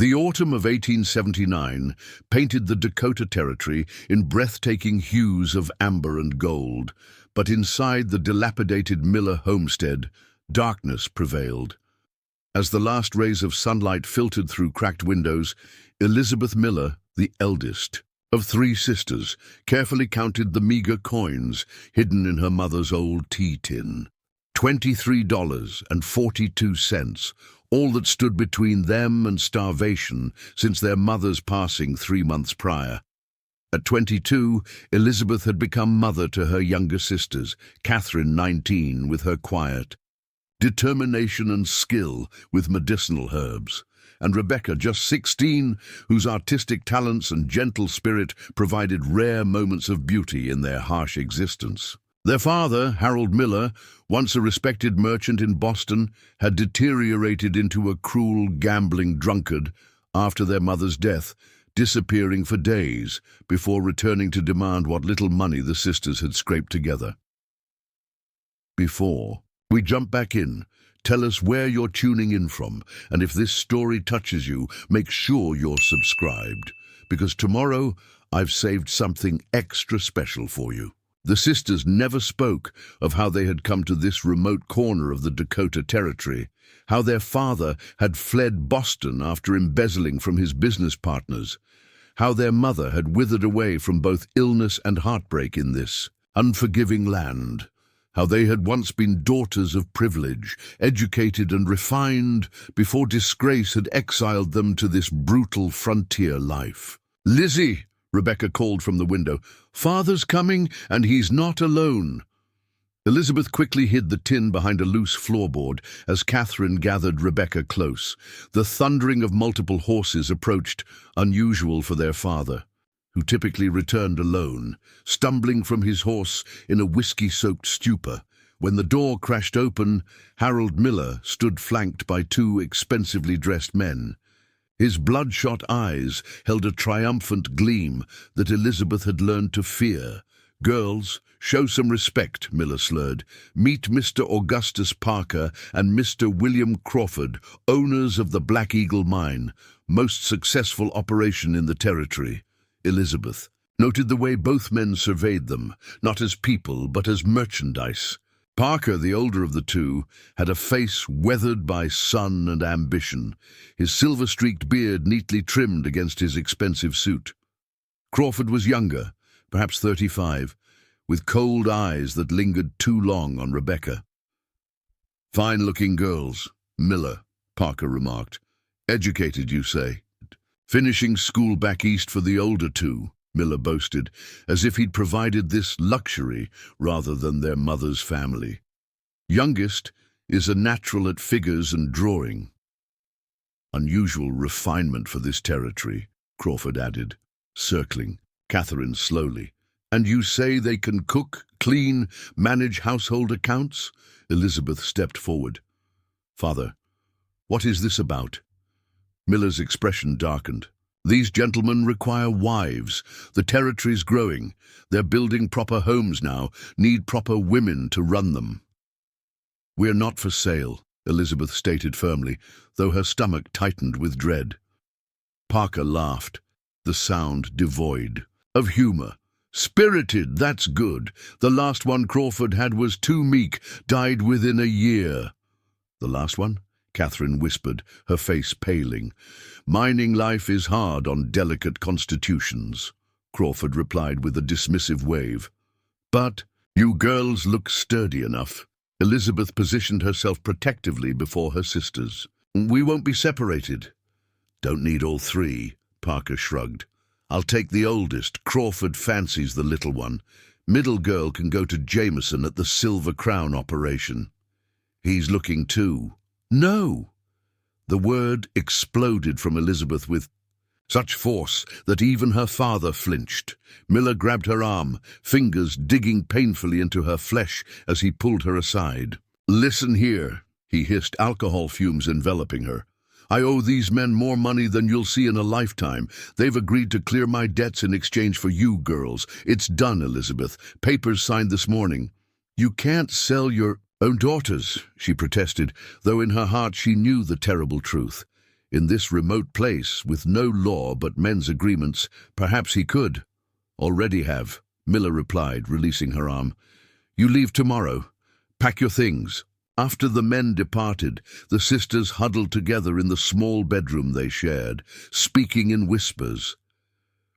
The autumn of 1879 painted the Dakota Territory in breathtaking hues of amber and gold, but inside the dilapidated Miller homestead, darkness prevailed. As the last rays of sunlight filtered through cracked windows, Elizabeth Miller, the eldest of three sisters, carefully counted the meager coins hidden in her mother's old tea tin. $23.42, all that stood between them and starvation since their mother's passing 3 months prior. At 22, Elizabeth had become mother to her younger sisters, Catherine, 19, with her quiet determination and skill with medicinal herbs, and Rebecca, just 16, whose artistic talents and gentle spirit provided rare moments of beauty in their harsh existence. Their father, Harold Miller, once a respected merchant in Boston, had deteriorated into a cruel, gambling drunkard after their mother's death, disappearing for days before returning to demand what little money the sisters had scraped together. Before we jump back in, tell us where you're tuning in from, and if this story touches you, make sure you're subscribed, because tomorrow I've saved something extra special for you. The sisters never spoke of how they had come to this remote corner of the Dakota Territory, how their father had fled Boston after embezzling from his business partners, how their mother had withered away from both illness and heartbreak in this unforgiving land, how they had once been daughters of privilege, educated and refined, before disgrace had exiled them to this brutal frontier life. "Lizzie," Rebecca called from the window, "Father's coming, and he's not alone." Elizabeth quickly hid the tin behind a loose floorboard as Catherine gathered Rebecca close. The thundering of multiple horses approached, unusual for their father, who typically returned alone, stumbling from his horse in a whiskey-soaked stupor. When the door crashed open, Harold Miller stood flanked by 2 expensively dressed men. His bloodshot eyes held a triumphant gleam that Elizabeth had learned to fear. "Girls, show some respect," Miller slurred. "Meet Mr. Augustus Parker and Mr. William Crawford, owners of the Black Eagle Mine, most successful operation in the territory." Elizabeth noted the way both men surveyed them, not as people but as merchandise. Parker, the older of the two, had a face weathered by sun and ambition, his silver-streaked beard neatly trimmed against his expensive suit. Crawford was younger, perhaps 35, with cold eyes that lingered too long on Rebecca. "Fine-looking girls," Miller, Parker remarked. "Educated, you say?" "Finishing school back east for the older two," Miller boasted, as if he'd provided this luxury rather than their mother's family. "Youngest is a natural at figures and drawing." "Unusual refinement for this territory," Crawford added, circling Catherine slowly. "And you say they can cook, clean, manage household accounts?" Elizabeth stepped forward. "Father, what is this about?" Miller's expression darkened. "These gentlemen require wives. The territory's growing. They're building proper homes now, need proper women to run them." "We're not for sale," Elizabeth stated firmly, though her stomach tightened with dread. Parker laughed, the sound devoid of humor. "Spirited, that's good. The last one Crawford had was too meek, died within a year." "The last one?" Catherine whispered, her face paling. "Mining life is hard on delicate constitutions," Crawford replied with a dismissive wave. "But you girls look sturdy enough." Elizabeth positioned herself protectively before her sisters. "We won't be separated." "Don't need all 3, Parker shrugged. "I'll take the oldest. Crawford fancies the little one. Middle girl can go to Jameson at the Silver Crown operation." "He's looking too." "No!" The word exploded from Elizabeth with such force that even her father flinched. Miller grabbed her arm, fingers digging painfully into her flesh as he pulled her aside. "Listen here," he hissed, alcohol fumes enveloping her. "I owe these men more money than you'll see in a lifetime. They've agreed to clear my debts in exchange for you girls. It's done, Elizabeth. Papers signed this morning." "You can't sell your own daughters," she protested, though in her heart she knew the terrible truth. In this remote place, with no law but men's agreements, perhaps he could. Already have, Miller replied, releasing her arm. You leave tomorrow. Pack your things. After the men departed, the sisters huddled together in the small bedroom they shared, speaking in whispers.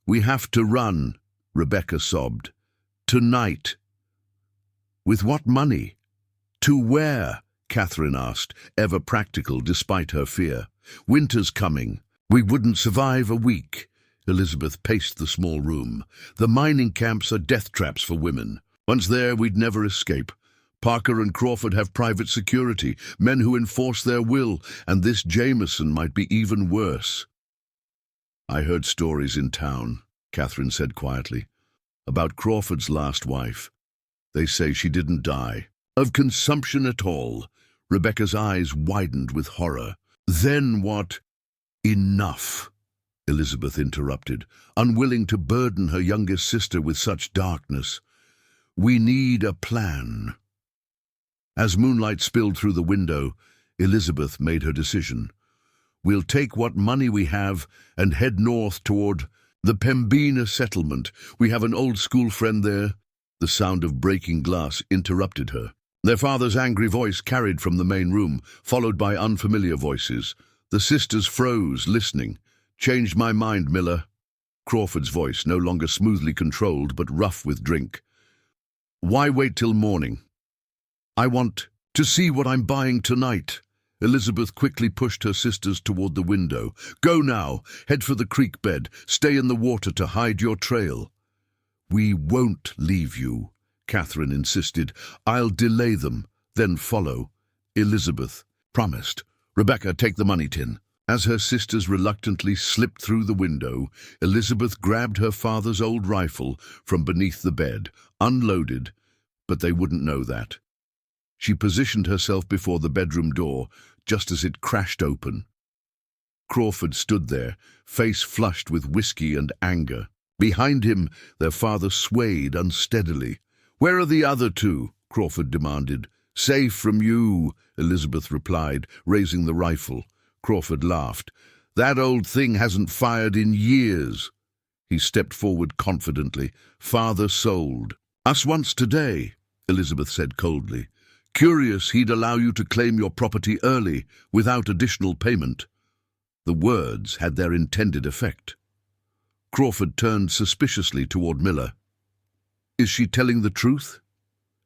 We have to run, Rebecca sobbed. Tonight. With what money? To where? Catherine asked, ever practical despite her fear. Winter's coming. We wouldn't survive a week. Elizabeth paced the small room. The mining camps are death traps for women. Once there, we'd never escape. Parker and Crawford have private security, men who enforce their will, and this Jameson might be even worse. I heard stories in town, Catherine said quietly, about Crawford's last wife. They say she didn't die. Of consumption at all. Rebecca's eyes widened with horror. Then what? Enough, Elizabeth interrupted, unwilling to burden her youngest sister with such darkness. We need a plan. As moonlight spilled through the window, Elizabeth made her decision. We'll take what money we have and head north toward the Pembina settlement. We have an old school friend there. The sound of breaking glass interrupted her. Their father's angry voice carried from the main room, followed by unfamiliar voices. The sisters froze, listening. Changed my mind, Miller. Crawford's voice, no longer smoothly controlled, but rough with drink. Why wait till morning? I want to see what I'm buying tonight. Elizabeth quickly pushed her sisters toward the window. Go now. Head for the creek bed. Stay in the water to hide your trail. We won't leave you, Catherine insisted. I'll delay them, then follow. Elizabeth promised. Rebecca, take the money tin. As her sisters reluctantly slipped through the window, Elizabeth grabbed her father's old rifle from beneath the bed, unloaded, but they wouldn't know that. She positioned herself before the bedroom door, just as it crashed open. Crawford stood there, face flushed with whiskey and anger. Behind him, their father swayed unsteadily. Where are the other two? Crawford demanded. Safe from you, Elizabeth replied, raising the rifle. Crawford laughed. That old thing hasn't fired in years. He stepped forward confidently. Father sold. Us once today, Elizabeth said coldly. Curious he'd allow you to claim your property early, without additional payment. The words had their intended effect. Crawford turned suspiciously toward Miller. Is she telling the truth?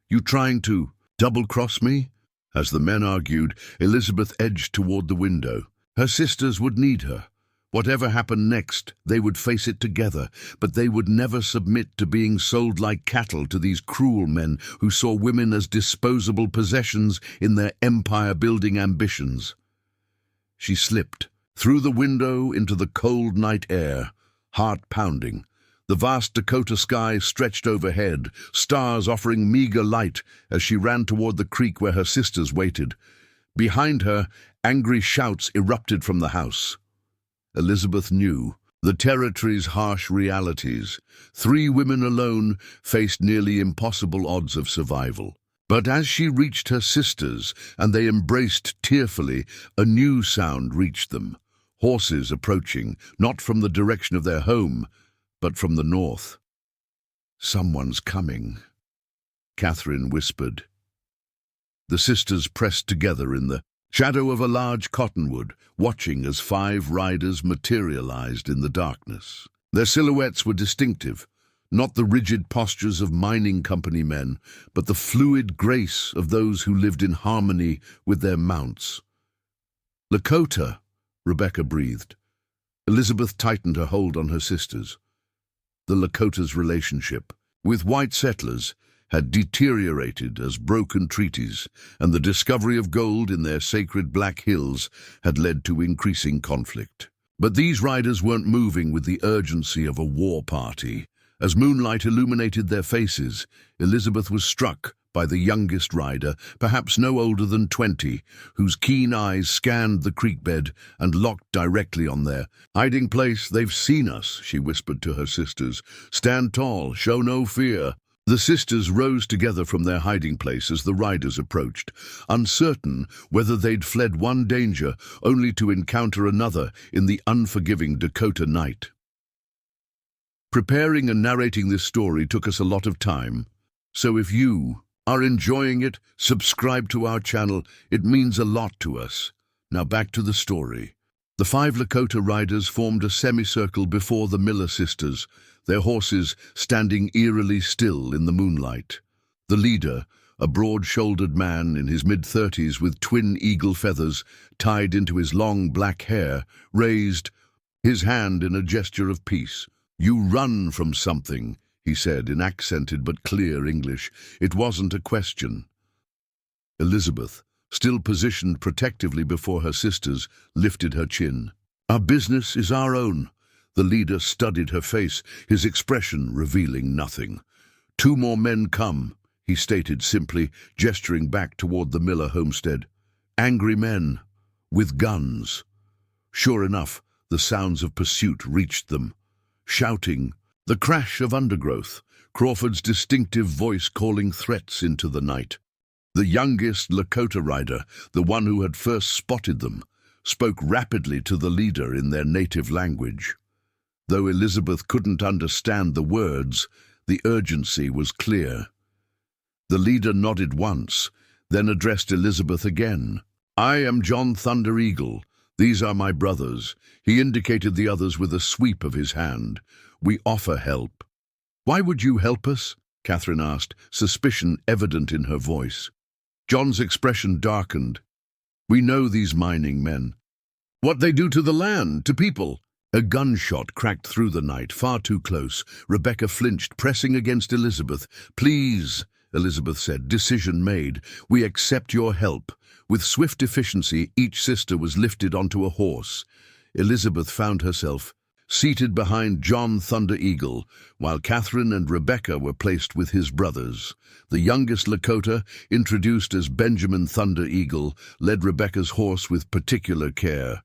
You trying to double-cross me? As the men argued, Elizabeth edged toward the window. Her sisters would need her. Whatever happened next, they would face it together, but they would never submit to being sold like cattle to these cruel men who saw women as disposable possessions in their empire-building ambitions. She slipped through the window into the cold night air, heart pounding. The vast Dakota sky stretched overhead, stars offering meager light as she ran toward the creek where her sisters waited. Behind her, angry shouts erupted from the house. Elizabeth knew the territory's harsh realities. 3 women alone faced nearly impossible odds of survival. But as she reached her sisters and they embraced tearfully, a new sound reached them. Horses approaching, not from the direction of their home, but from the north. Someone's coming, Catherine whispered. The sisters pressed together in the shadow of a large cottonwood, watching as 5 riders materialized in the darkness. Their silhouettes were distinctive, not the rigid postures of mining company men, but the fluid grace of those who lived in harmony with their mounts. Lakota, Rebecca breathed. Elizabeth tightened her hold on her sisters. The Lakota's relationship with white settlers had deteriorated as broken treaties, and the discovery of gold in their sacred Black Hills had led to increasing conflict. But these riders weren't moving with the urgency of a war party. As moonlight illuminated their faces, Elizabeth was struck by the youngest rider, perhaps no older than 20, whose keen eyes scanned the creek bed and locked directly on their hiding place. They've seen us, she whispered to her sisters. Stand tall, show no fear. The sisters rose together from their hiding place as the riders approached, uncertain whether they'd fled one danger only to encounter another in the unforgiving Dakota night. Preparing and narrating this story took us a lot of time, so if you are enjoying it, subscribe to our channel. It means a lot to us. Now back to the story. The 5 Lakota riders formed a semicircle before the Miller sisters, their horses standing eerily still in the moonlight. The leader, a broad-shouldered man in his mid-30s with twin eagle feathers tied into his long black hair, raised his hand in a gesture of peace. "You run from something," he said in accented but clear English. It wasn't a question. Elizabeth, still positioned protectively before her sisters, lifted her chin. "Our business is our own." The leader studied her face, his expression revealing nothing. "2 more men come," he stated simply, gesturing back toward the Miller homestead. "Angry men, with guns." Sure enough, the sounds of pursuit reached them. Shouting, the crash of undergrowth, Crawford's distinctive voice calling threats into the night. The youngest Lakota rider, the one who had first spotted them, spoke rapidly to the leader in their native language. Though Elizabeth couldn't understand the words, the urgency was clear. The leader nodded once, then addressed Elizabeth again. "I am John Thunder Eagle. These are my brothers." He indicated the others with a sweep of his hand. "We offer help." "Why would you help us?" Catherine asked, suspicion evident in her voice. John's expression darkened. "We know these mining men. What they do to the land, to people." A gunshot cracked through the night, far too close. Rebecca flinched, pressing against Elizabeth. "Please," Elizabeth said, decision made. "We accept your help." With swift efficiency, each sister was lifted onto a horse. Elizabeth found herself seated behind John Thunder Eagle, while Catherine and Rebecca were placed with his brothers. The youngest Lakota, introduced as Benjamin Thunder Eagle, led Rebecca's horse with particular care.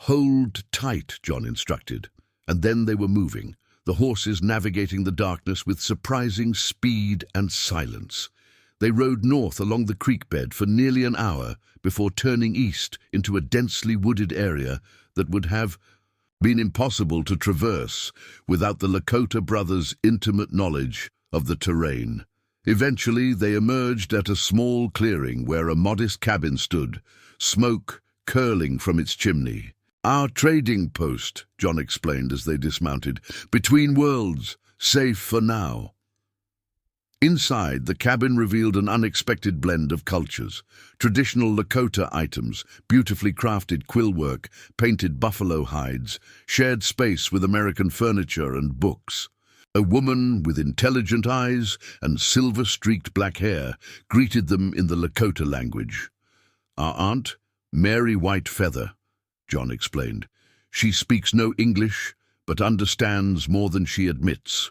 "Hold tight," John instructed, and then they were moving, the horses navigating the darkness with surprising speed and silence. They rode north along the creek bed for nearly an hour before turning east into a densely wooded area that would have been impossible to traverse without the Lakota brothers' intimate knowledge of the terrain. Eventually, they emerged at a small clearing where a modest cabin stood, smoke curling from its chimney. "Our trading post," John explained as they dismounted. "Between worlds, safe for now." Inside, the cabin revealed an unexpected blend of cultures. Traditional Lakota items, beautifully crafted quill work, painted buffalo hides, shared space with American furniture and books. A woman with intelligent eyes and silver-streaked black hair greeted them in the Lakota language. "Our aunt, Mary White Feather," John explained. "She speaks no English, but understands more than she admits."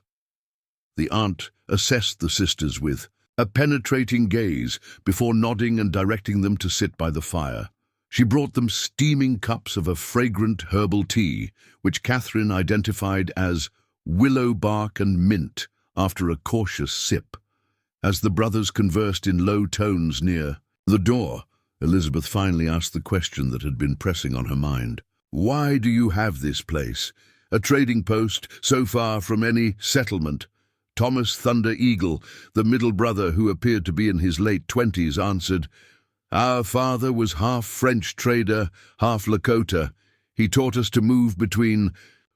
The aunt assessed the sisters with a penetrating gaze before nodding and directing them to sit by the fire. She brought them steaming cups of a fragrant herbal tea, which Catherine identified as willow bark and mint after a cautious sip. As the brothers conversed in low tones near the door, Elizabeth finally asked the question that had been pressing on her mind. "Why do you have this place? A trading post so far from any settlement?" Thomas Thunder Eagle, the middle brother who appeared to be in his late 20s, answered, "Our father was half French trader, half Lakota. He taught us to move between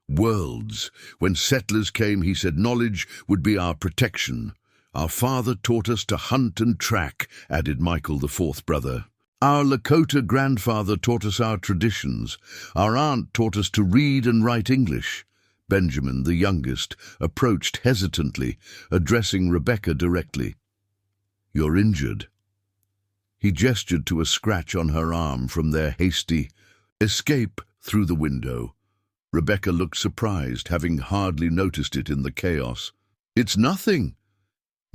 worlds. When settlers came, he said knowledge would be our protection. Our father taught us to hunt and track," added Michael, the 4th brother. "Our Lakota grandfather taught us our traditions. Our aunt taught us to read and write English." Benjamin, the youngest, approached hesitantly, addressing Rebecca directly. "You're injured." He gestured to a scratch on her arm from their hasty escape through the window. Rebecca looked surprised, having hardly noticed it in the chaos. "It's nothing."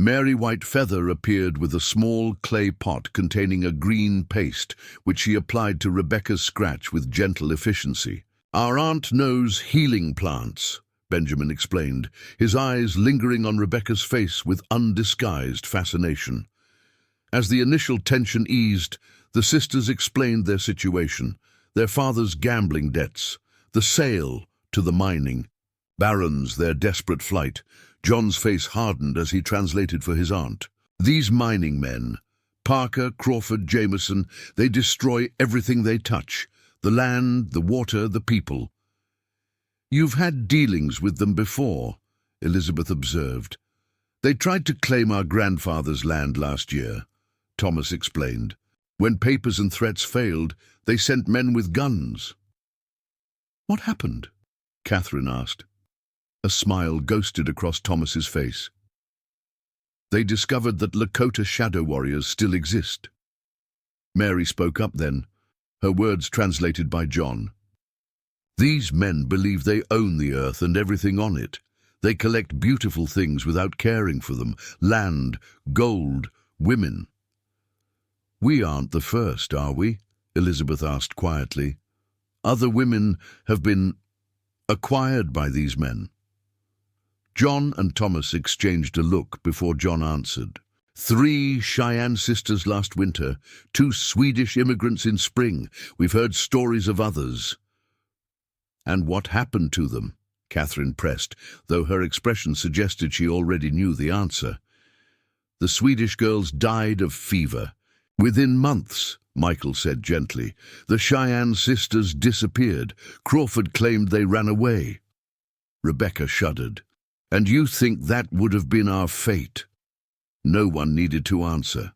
Mary White Feather appeared with a small clay pot containing a green paste, which she applied to Rebecca's scratch with gentle efficiency. "Our aunt knows healing plants," Benjamin explained, his eyes lingering on Rebecca's face with undisguised fascination. As the initial tension eased, the sisters explained their situation, their father's gambling debts, the sale to the mining barons, their desperate flight. John's face hardened as he translated for his aunt. These mining men, Parker, Crawford, Jameson, they destroy everything they touch, the land, the water, the people. You've had dealings with them before, Elizabeth observed. They tried to claim our grandfather's land last year, Thomas explained. When papers and threats failed, they sent men with guns. What happened? Catherine asked. A smile ghosted across Thomas's face. They discovered that Lakota shadow warriors still exist. Mary spoke up then, her words translated by John. These men believe they own the earth and everything on it. They collect beautiful things without caring for them, land, gold, women. We aren't the first, are we? Elizabeth asked quietly. Other women have been acquired by these men. John and Thomas exchanged a look before John answered. 3 Cheyenne sisters last winter, 2 Swedish immigrants in spring. We've heard stories of others. And what happened to them? Catherine pressed, though her expression suggested she already knew the answer. The Swedish girls died of fever. Within months, Michael said gently. The Cheyenne sisters disappeared. Crawford claimed they ran away. Rebecca shuddered. And you think that would have been our fate? No one needed to answer.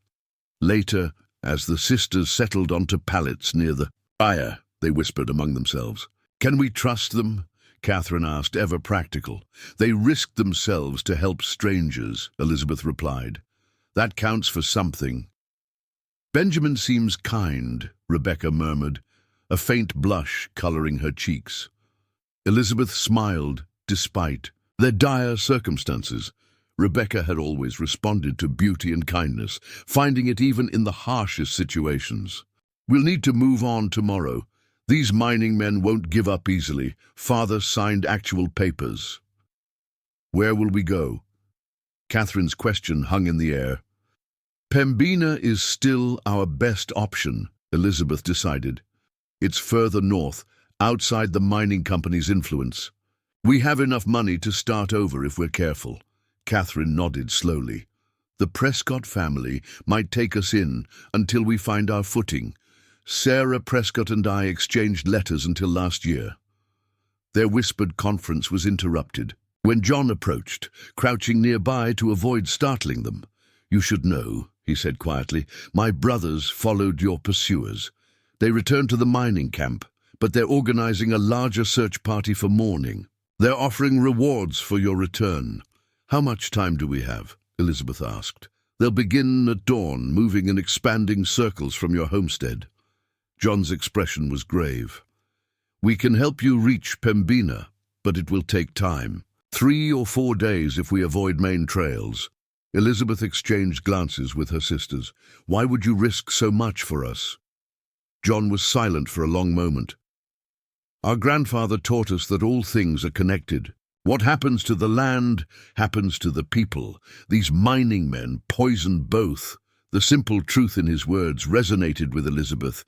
Later, as the sisters settled onto pallets near the fire, they whispered among themselves. Can we trust them? Catherine asked, ever practical. They risked themselves to help strangers, Elizabeth replied. That counts for something. Benjamin seems kind, Rebecca murmured, a faint blush coloring her cheeks. Elizabeth smiled, despite their dire circumstances. Rebecca had always responded to beauty and kindness, finding it even in the harshest situations. We'll need to move on tomorrow. These mining men won't give up easily. Father signed actual papers. Where will we go? Catherine's question hung in the air. Pembina is still our best option, Elizabeth decided. It's further north, outside the mining company's influence. We have enough money to start over if we're careful. Catherine nodded slowly. The Prescott family might take us in until we find our footing. Sarah Prescott and I exchanged letters until last year. Their whispered conference was interrupted when John approached, crouching nearby to avoid startling them. You should know, he said quietly, my brothers followed your pursuers. They returned to the mining camp, but they're organizing a larger search party for morning. They're offering rewards for your return. How much time do we have? Elizabeth asked. They'll begin at dawn, moving in expanding circles from your homestead. John's expression was grave. We can help you reach Pembina, but it will take time. 3 or 4 days if we avoid main trails. Elizabeth exchanged glances with her sisters. Why would you risk so much for us? John was silent for a long moment. Our grandfather taught us that all things are connected. What happens to the land happens to the people. These mining men poison both. The simple truth in his words resonated with Elizabeth.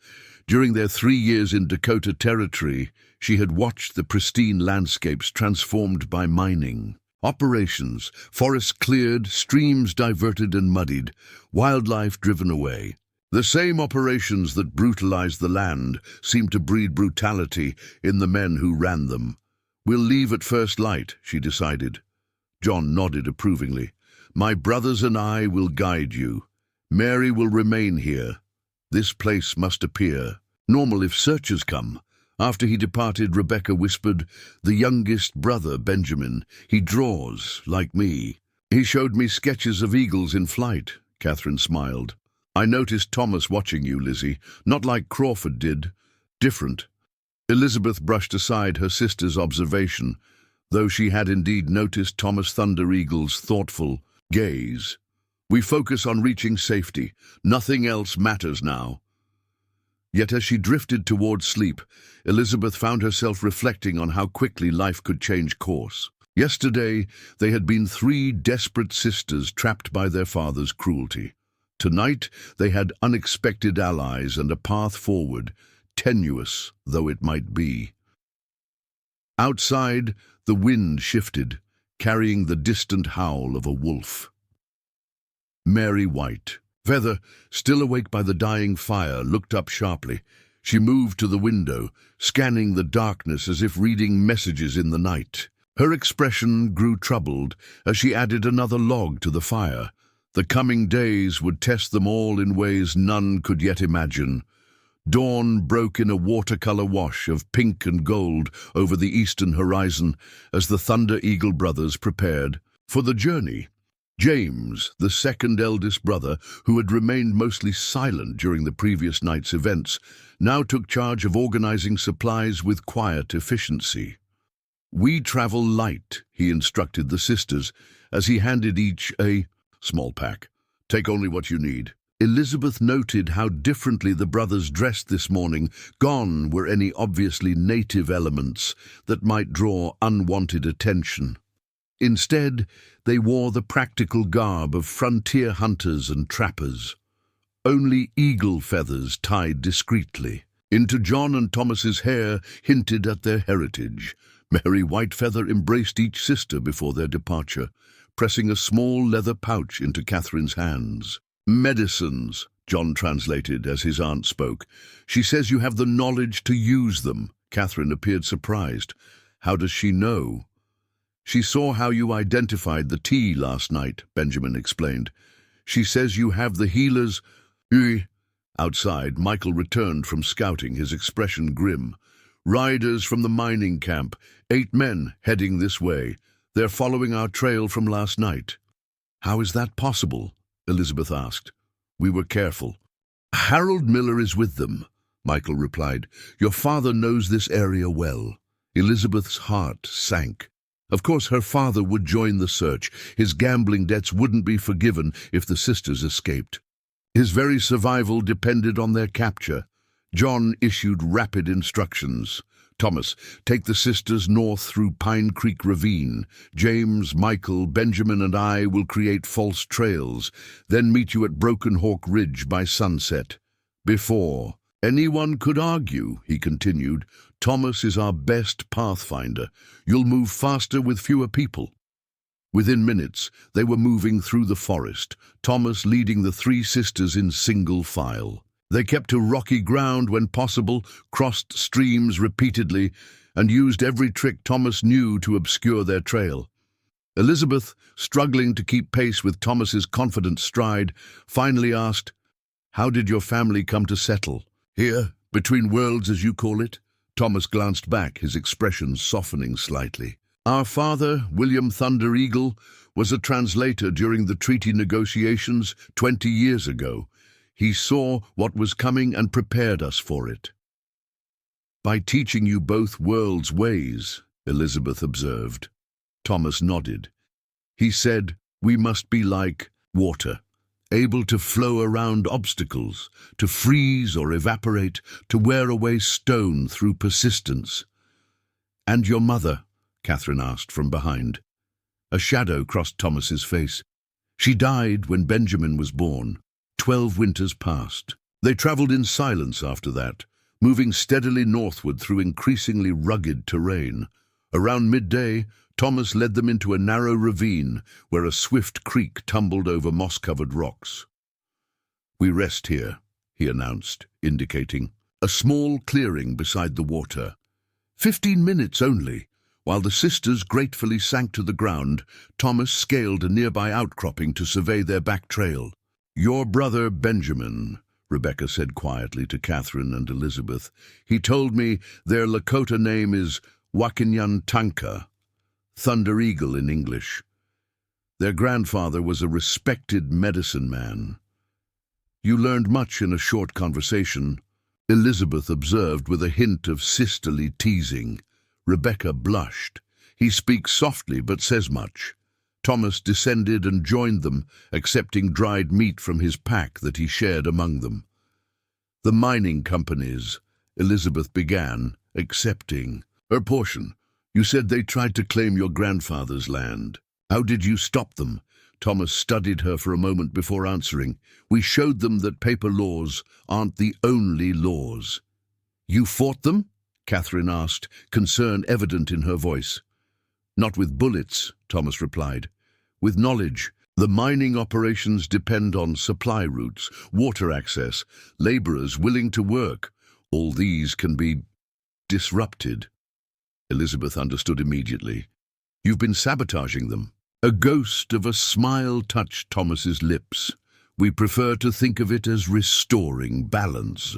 During their 3 years in Dakota Territory, she had watched the pristine landscapes transformed by mining. Operations, forests cleared, streams diverted and muddied, wildlife driven away. The same operations that brutalized the land seemed to breed brutality in the men who ran them. We'll leave at first light, she decided. John nodded approvingly. My brothers and I will guide you. Mary will remain here. This place must appear normal if searchers come. After he departed, Rebecca whispered, the youngest brother, Benjamin, he draws, like me. He showed me sketches of eagles in flight, Catherine smiled. I noticed Thomas watching you, Lizzie, not like Crawford did. Different. Elizabeth brushed aside her sister's observation, though she had indeed noticed Thomas Thunder Eagle's thoughtful gaze. We focus on reaching safety. Nothing else matters now. Yet as she drifted toward sleep, Elizabeth found herself reflecting on how quickly life could change course. Yesterday, they had been three desperate sisters trapped by their father's cruelty. Tonight, they had unexpected allies and a path forward, tenuous though it might be. Outside, the wind shifted, carrying the distant howl of a wolf. Mary White, Feather, still awake by the dying fire, looked up sharply. She moved to the window, scanning the darkness as if reading messages in the night. Her expression grew troubled as she added another log to the fire. The coming days would test them all in ways none could yet imagine. Dawn broke in a watercolor wash of pink and gold over the eastern horizon as the Thunder Eagle brothers prepared for the journey. James, the second eldest brother, who had remained mostly silent during the previous night's events, now took charge of organizing supplies with quiet efficiency. "We travel light," he instructed the sisters as he handed each a small pack. "Take only what you need." Elizabeth noted how differently the brothers dressed this morning. Gone were any obviously native elements that might draw unwanted attention. Instead, they wore the practical garb of frontier hunters and trappers. Only eagle feathers tied discreetly into John and Thomas's hair hinted at their heritage. Mary Whitefeather embraced each sister before their departure, pressing a small leather pouch into Catherine's hands. "Medicines," John translated as his aunt spoke. "She says you have the knowledge to use them." Catherine appeared surprised. "How does she know?" "She saw how you identified the tea last night," Benjamin explained. "She says you have the healers." Outside, Michael returned from scouting, his expression grim. "Riders from the mining camp, 8 men heading this way. They're following our trail from last night." "How is that possible?" Elizabeth asked. "We were careful." "Harold Miller is with them," Michael replied. "Your father knows this area well." Elizabeth's heart sank. Of course her father would join the search. His gambling debts wouldn't be forgiven if the sisters escaped. His very survival depended on their capture. John issued rapid instructions. "Thomas, take the sisters north through Pine Creek Ravine. James, Michael, Benjamin, and I will create false trails, then meet you at Broken Hawk Ridge by sunset. Before anyone could argue," he continued, "Thomas is our best pathfinder. You'll move faster with fewer people." Within minutes, they were moving through the forest, Thomas leading the 3 sisters in single file. They kept to rocky ground when possible, crossed streams repeatedly, and used every trick Thomas knew to obscure their trail. Elizabeth, struggling to keep pace with Thomas's confident stride, finally asked, "How did your family come to settle? Here, between worlds as you call it?" Thomas glanced back, his expression softening slightly. "Our father, William Thunder Eagle, was a translator during the treaty negotiations 20 years ago. He saw what was coming and prepared us for it." "By teaching you both worlds' ways," Elizabeth observed. Thomas nodded. He said, "We must be like water, able to flow around obstacles, to freeze or evaporate, to wear away stone through persistence." "And your mother?" Catherine asked from behind. A shadow crossed Thomas's face. "She died when Benjamin was born. 12 winters passed. They traveled in silence after that, moving steadily northward through increasingly rugged terrain. Around midday, Thomas led them into a narrow ravine where a swift creek tumbled over moss-covered rocks. "We rest here," he announced, indicating a small clearing beside the water. 15 minutes only. While the sisters gratefully sank to the ground, Thomas scaled a nearby outcropping to survey their back trail. "Your brother Benjamin," Rebecca said quietly to Catherine and Elizabeth. "He told me their Lakota name is Wakinyan-Tanka, Thunder Eagle in English. Their grandfather was a respected medicine man." "You learned much in a short conversation," Elizabeth observed with a hint of sisterly teasing. Rebecca blushed. "He speaks softly but says much." Thomas descended and joined them, accepting dried meat from his pack that he shared among them. "The mining companies," Elizabeth began, accepting her portion. You said they tried to claim your grandfather's land. How did you stop them? Thomas studied her for a moment before answering. We showed them that paper laws aren't the only laws. You fought them? Catherine asked, concern evident in her voice. Not with bullets, Thomas replied. With knowledge. The mining operations depend on supply routes, water access, laborers willing to work. All these can be disrupted. Elizabeth understood immediately. You've been sabotaging them. A ghost of a smile touched Thomas's lips. We prefer to think of it as restoring balance.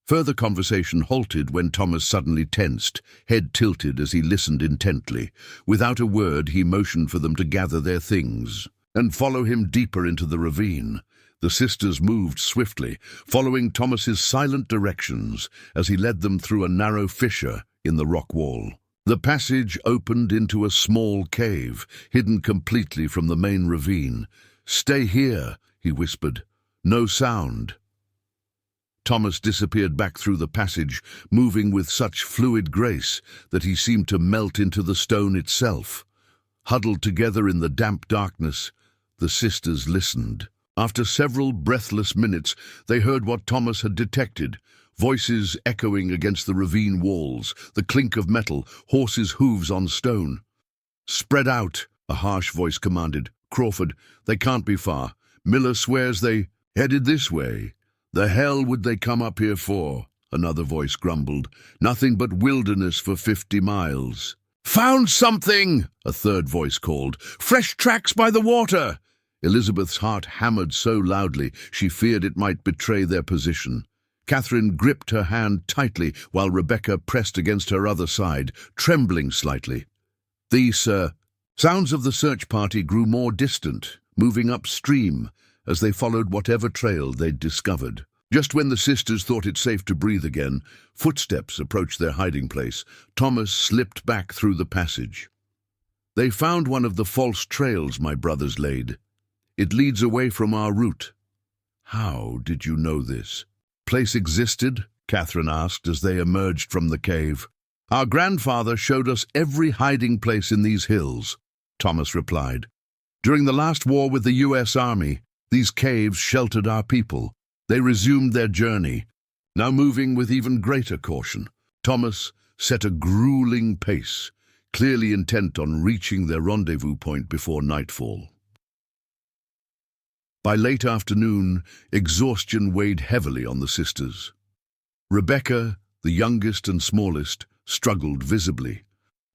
Further conversation halted when Thomas suddenly tensed, head tilted as he listened intently. Without a word, he motioned for them to gather their things and follow him deeper into the ravine. The sisters moved swiftly, following Thomas's silent directions as he led them through a narrow fissure in the rock wall. The passage opened into a small cave, hidden completely from the main ravine. "Stay here," he whispered. "No sound." Thomas disappeared back through the passage, moving with such fluid grace that he seemed to melt into the stone itself. Huddled together in the damp darkness, the sisters listened. After several breathless minutes, they heard what Thomas had detected. Voices echoing against the ravine walls, the clink of metal, horses' hooves on stone. "Spread out," a harsh voice commanded. "Crawford, they can't be far. Miller swears they headed this way." "The hell would they come up here for?" another voice grumbled. "Nothing but wilderness for 50 miles. "Found something!" a third voice called. "Fresh tracks by the water!" Elizabeth's heart hammered so loudly she feared it might betray their position. Catherine gripped her hand tightly while Rebecca pressed against her other side, trembling slightly. Sounds of the search party grew more distant, moving upstream as they followed whatever trail they'd discovered. Just when the sisters thought it safe to breathe again, footsteps approached their hiding place. Thomas slipped back through the passage. "They found one of the false trails my brothers laid. It leads away from our route." "How did you know this?" "Place existed?" Catherine asked as they emerged from the cave. "Our grandfather showed us every hiding place in these hills," Thomas replied. "During the last war with the U.S. Army, these caves sheltered our people. They resumed their journey, now moving with even greater caution." Thomas set a grueling pace, clearly intent on reaching their rendezvous point before nightfall. By late afternoon, exhaustion weighed heavily on the sisters. Rebecca, the youngest and smallest, struggled visibly.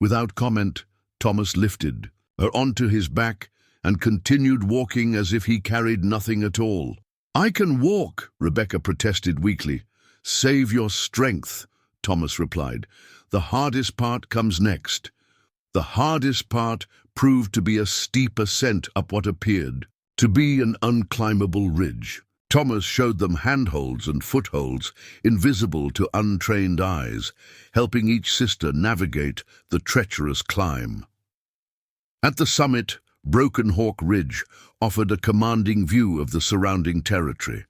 Without comment, Thomas lifted her onto his back and continued walking as if he carried nothing at all. "I can walk," Rebecca protested weakly. "Save your strength," Thomas replied. "The hardest part comes next." The hardest part proved to be a steep ascent up what appeared to be an unclimbable ridge. Thomas showed them handholds and footholds, invisible to untrained eyes, helping each sister navigate the treacherous climb. At the summit, Broken Hawk Ridge offered a commanding view of the surrounding territory.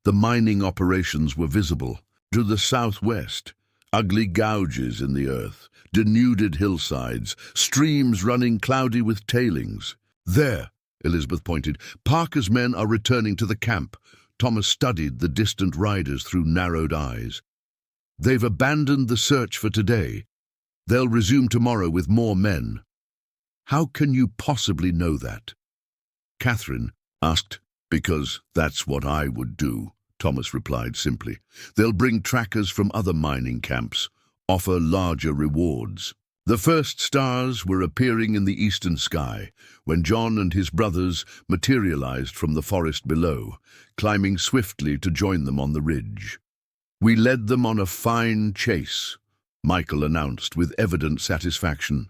The mining operations were visible. To the southwest, ugly gouges in the earth, denuded hillsides, streams running cloudy with tailings. "There," Elizabeth pointed, "Parker's men are returning to the camp." Thomas studied the distant riders through narrowed eyes. "They've abandoned the search for today. They'll resume tomorrow with more men." "How can you possibly know that?" Catherine asked. "Because that's what I would do," Thomas replied simply. "They'll bring trackers from other mining camps, offer larger rewards." The first stars were appearing in the eastern sky when John and his brothers materialized from the forest below, climbing swiftly to join them on the ridge. "We led them on a fine chase," Michael announced with evident satisfaction.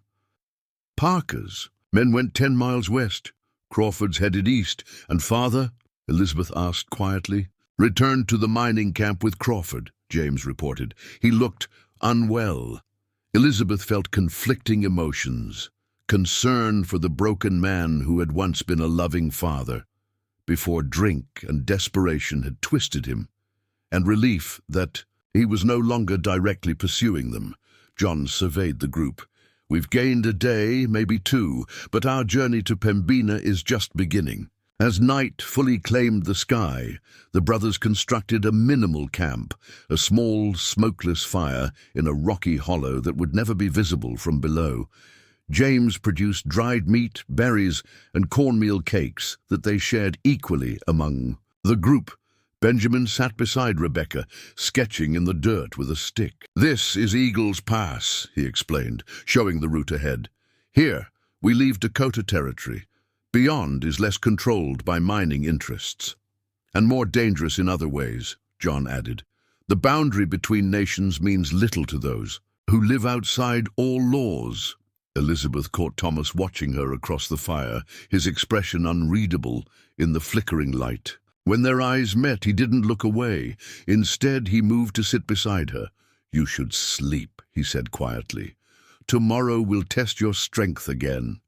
"Parker's men went 10 miles west. Crawford's headed east. And father?" Elizabeth asked quietly. "Returned to the mining camp with Crawford," James reported. "He looked unwell." Elizabeth felt conflicting emotions, concern for the broken man who had once been a loving father, before drink and desperation had twisted him, and relief that he was no longer directly pursuing them. John surveyed the group. We've gained a day, maybe two, but our journey to Pembina is just beginning. As night fully claimed the sky, the brothers constructed a minimal camp, a small, smokeless fire in a rocky hollow that would never be visible from below. James produced dried meat, berries, and cornmeal cakes that they shared equally among the group. Benjamin sat beside Rebecca, sketching in the dirt with a stick. "This is Eagle's Pass," he explained, showing the route ahead. "Here, we leave Dakota territory. Beyond is less controlled by mining interests. And more dangerous in other ways," John added. "The boundary between nations means little to those who live outside all laws." Elizabeth caught Thomas watching her across the fire, his expression unreadable in the flickering light. When their eyes met, he didn't look away. Instead, he moved to sit beside her. "You should sleep," he said quietly. "Tomorrow we'll test your strength again."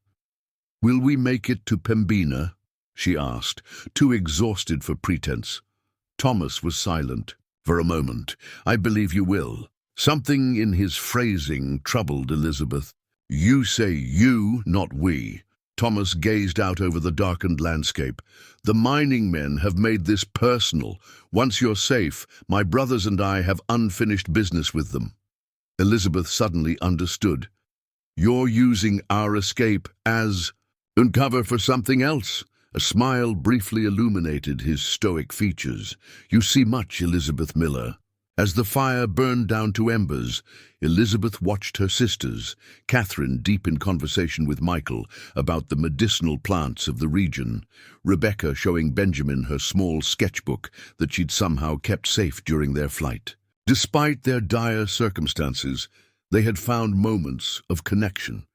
"Will we make it to Pembina?" she asked, too exhausted for pretense. Thomas was silent. "For a moment. I believe you will." Something in his phrasing troubled Elizabeth. "You say you, not we." Thomas gazed out over the darkened landscape. "The mining men have made this personal. Once you're safe, my brothers and I have unfinished business with them." Elizabeth suddenly understood. "You're using our escape as cover for something else." A smile briefly illuminated his stoic features. "You see much, Elizabeth Miller." As the fire burned down to embers, Elizabeth watched her sisters, Catherine deep in conversation with Michael about the medicinal plants of the region, Rebecca showing Benjamin her small sketchbook that she'd somehow kept safe during their flight. Despite their dire circumstances, they had found moments of connection.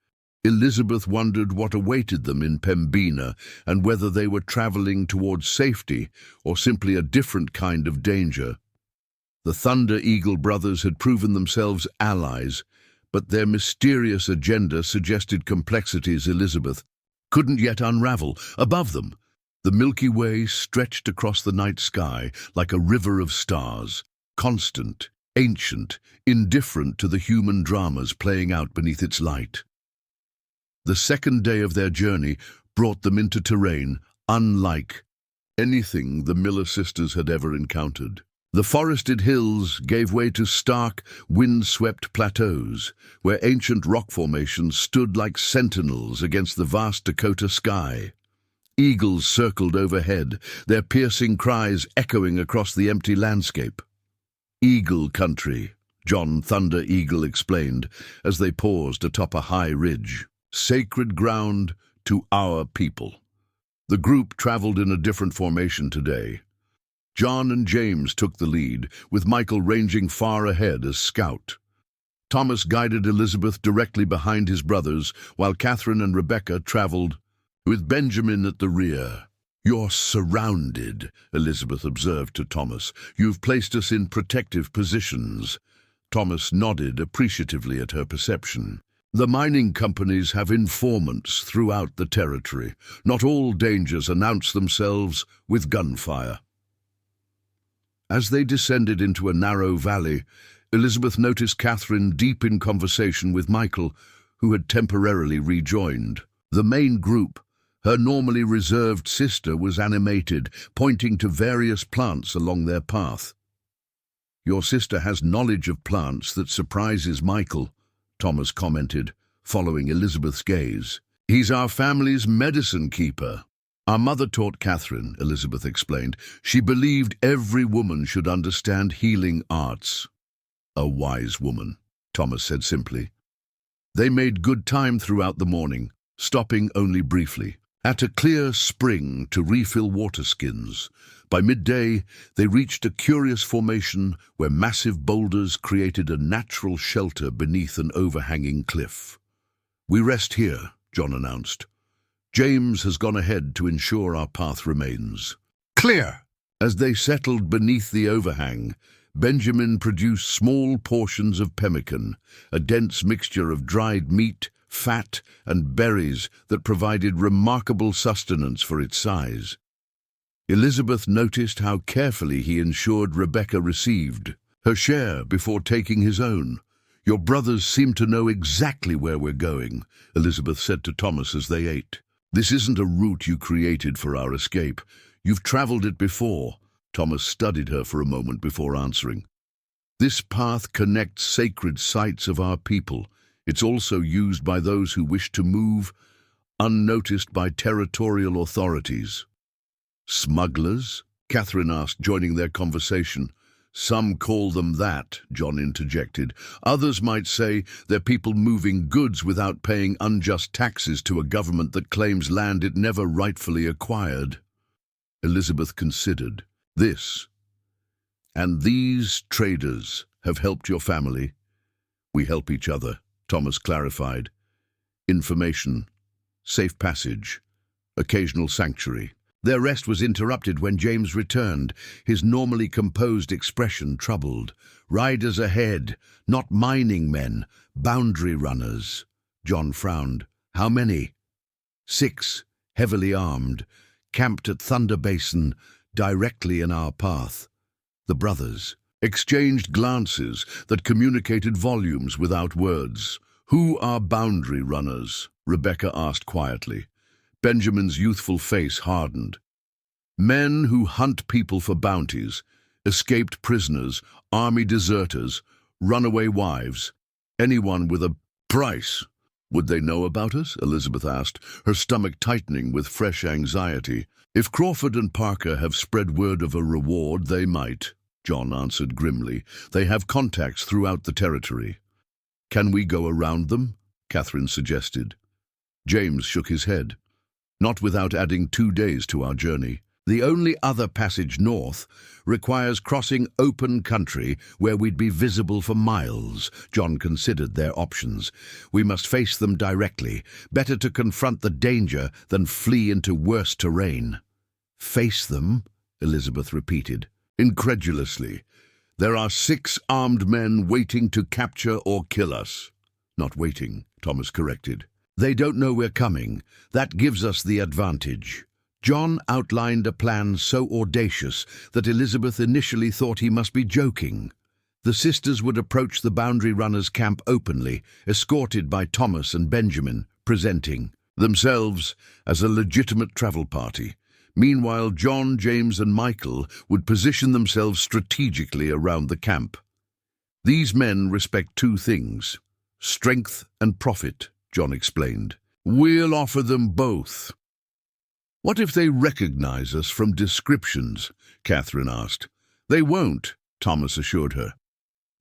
Elizabeth wondered what awaited them in Pembina and whether they were traveling towards safety or simply a different kind of danger. The Thunder Eagle brothers had proven themselves allies, but their mysterious agenda suggested complexities Elizabeth couldn't yet unravel. Above them, the Milky Way stretched across the night sky like a river of stars, constant, ancient, indifferent to the human dramas playing out beneath its light. The second day of their journey brought them into terrain unlike anything the Miller sisters had ever encountered. The forested hills gave way to stark, wind-swept plateaus, where ancient rock formations stood like sentinels against the vast Dakota sky. Eagles circled overhead, their piercing cries echoing across the empty landscape. "Eagle country," John Thunder Eagle explained as they paused atop a high ridge. "Sacred ground to our people." The group traveled in a different formation today. John and James took the lead, with Michael ranging far ahead as scout. Thomas guided Elizabeth directly behind his brothers, while Catherine and Rebecca traveled with Benjamin at the rear. "You're surrounded," Elizabeth observed to Thomas. "You've placed us in protective positions." Thomas nodded appreciatively at her perception. "The mining companies have informants throughout the territory. Not all dangers announce themselves with gunfire." As they descended into a narrow valley, Elizabeth noticed Catherine deep in conversation with Michael, who had temporarily rejoined. The main group, her normally reserved sister, was animated, pointing to various plants along their path. "Your sister has knowledge of plants that surprises Michael," Thomas commented, following Elizabeth's gaze. "He's our family's medicine keeper." "Our mother taught Catherine," Elizabeth explained. "She believed every woman should understand healing arts." "A wise woman," Thomas said simply. They made good time throughout the morning, stopping only briefly at a clear spring to refill water skins. By midday, they reached a curious formation where massive boulders created a natural shelter beneath an overhanging cliff. "We rest here," John announced. "James has gone ahead to ensure our path remains." "Clear!" As they settled beneath the overhang, Benjamin produced small portions of pemmican, a dense mixture of dried meat, fat, and berries that provided remarkable sustenance for its size. Elizabeth noticed how carefully he ensured Rebecca received her share before taking his own. "Your brothers seem to know exactly where we're going," Elizabeth said to Thomas as they ate. "This isn't a route you created for our escape. You've traveled it before." Thomas studied her for a moment before answering. "This path connects sacred sites of our people. It's also used by those who wish to move unnoticed by territorial authorities." "Smugglers?" Catherine asked, joining their conversation. "Some call them that," John interjected. "Others might say they're people moving goods without paying unjust taxes to a government that claims land it never rightfully acquired." Elizabeth considered. "This and these traders have helped your family." "We help each other," Thomas clarified. "Information, safe passage, occasional sanctuary." Their rest was interrupted when James returned, his normally composed expression troubled. "Riders ahead, not mining men, boundary runners." John frowned. "How many?" "6, heavily armed, camped at Thunder Basin, directly in our path." The brothers exchanged glances that communicated volumes without words. "Who are boundary runners?" Rebecca asked quietly. Benjamin's youthful face hardened. "Men who hunt people for bounties, escaped prisoners, army deserters, runaway wives, anyone with a price." "Would they know about us?" Elizabeth asked, her stomach tightening with fresh anxiety. "If Crawford and Parker have spread word of a reward, they might," John answered grimly. "They have contacts throughout the territory." "Can we go around them?" Catherine suggested. James shook his head. "Not without adding 2 days to our journey. The only other passage north requires crossing open country where we'd be visible for miles." John considered their options. "We must face them directly. Better to confront the danger than flee into worse terrain." "Face them?" Elizabeth repeated, incredulously. "There are 6 armed men waiting to capture or kill us." "Not waiting," Thomas corrected. "They don't know we're coming. That gives us the advantage." John outlined a plan so audacious that Elizabeth initially thought he must be joking. The sisters would approach the boundary runners' camp openly, escorted by Thomas and Benjamin, presenting themselves as a legitimate travel party. Meanwhile, John, James, and Michael would position themselves strategically around the camp. "These men respect 2 things, strength and profit," John explained. "We'll offer them both." "What if they recognize us from descriptions?" Catherine asked. "They won't," Thomas assured her.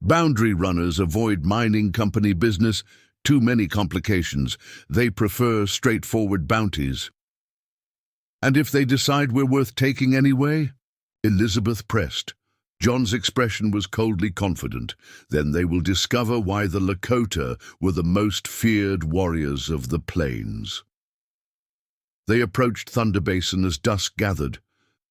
"Boundary runners avoid mining company business. Too many complications. They prefer straightforward bounties." "And if they decide we're worth taking anyway?" Elizabeth pressed. John's expression was coldly confident. "Then they will discover why the Lakota were the most feared warriors of the plains." They approached Thunder Basin as dusk gathered,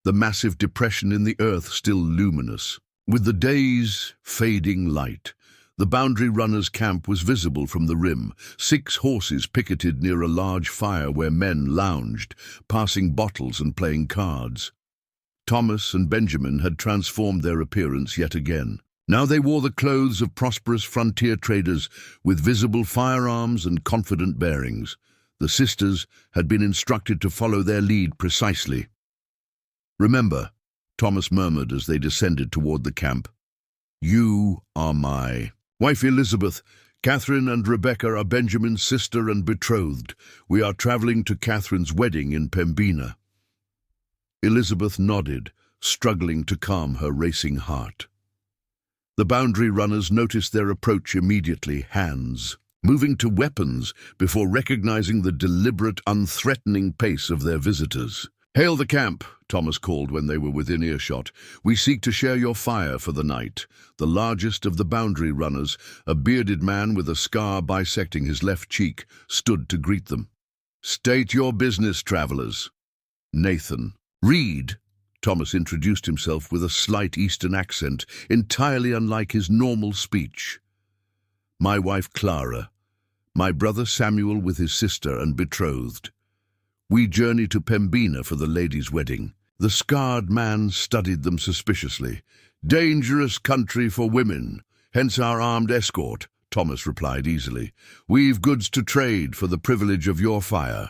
the massive depression in the earth still luminous. With the day's fading light, the boundary runners' camp was visible from the rim, 6 horses picketed near a large fire where men lounged, passing bottles and playing cards. Thomas and Benjamin had transformed their appearance yet again. Now they wore the clothes of prosperous frontier traders with visible firearms and confident bearings. The sisters had been instructed to follow their lead precisely. "Remember," Thomas murmured as they descended toward the camp, "you are my wife Elizabeth. Catherine and Rebecca are Benjamin's sister and betrothed. We are traveling to Catherine's wedding in Pembina." Elizabeth nodded, struggling to calm her racing heart. The boundary runners noticed their approach immediately, hands moving to weapons before recognizing the deliberate, unthreatening pace of their visitors. "Hail the camp," Thomas called when they were within earshot. "We seek to share your fire for the night." The largest of the boundary runners, a bearded man with a scar bisecting his left cheek, stood to greet them. "State your business, travelers." "Nathan." "Reed." Thomas introduced himself with a slight Eastern accent, entirely unlike his normal speech. "My wife Clara. My brother Samuel with his sister and betrothed. We journey to Pembina for the lady's wedding." The scarred man studied them suspiciously. "Dangerous country for women, hence our armed escort," Thomas replied easily. "We've goods to trade for the privilege of your fire."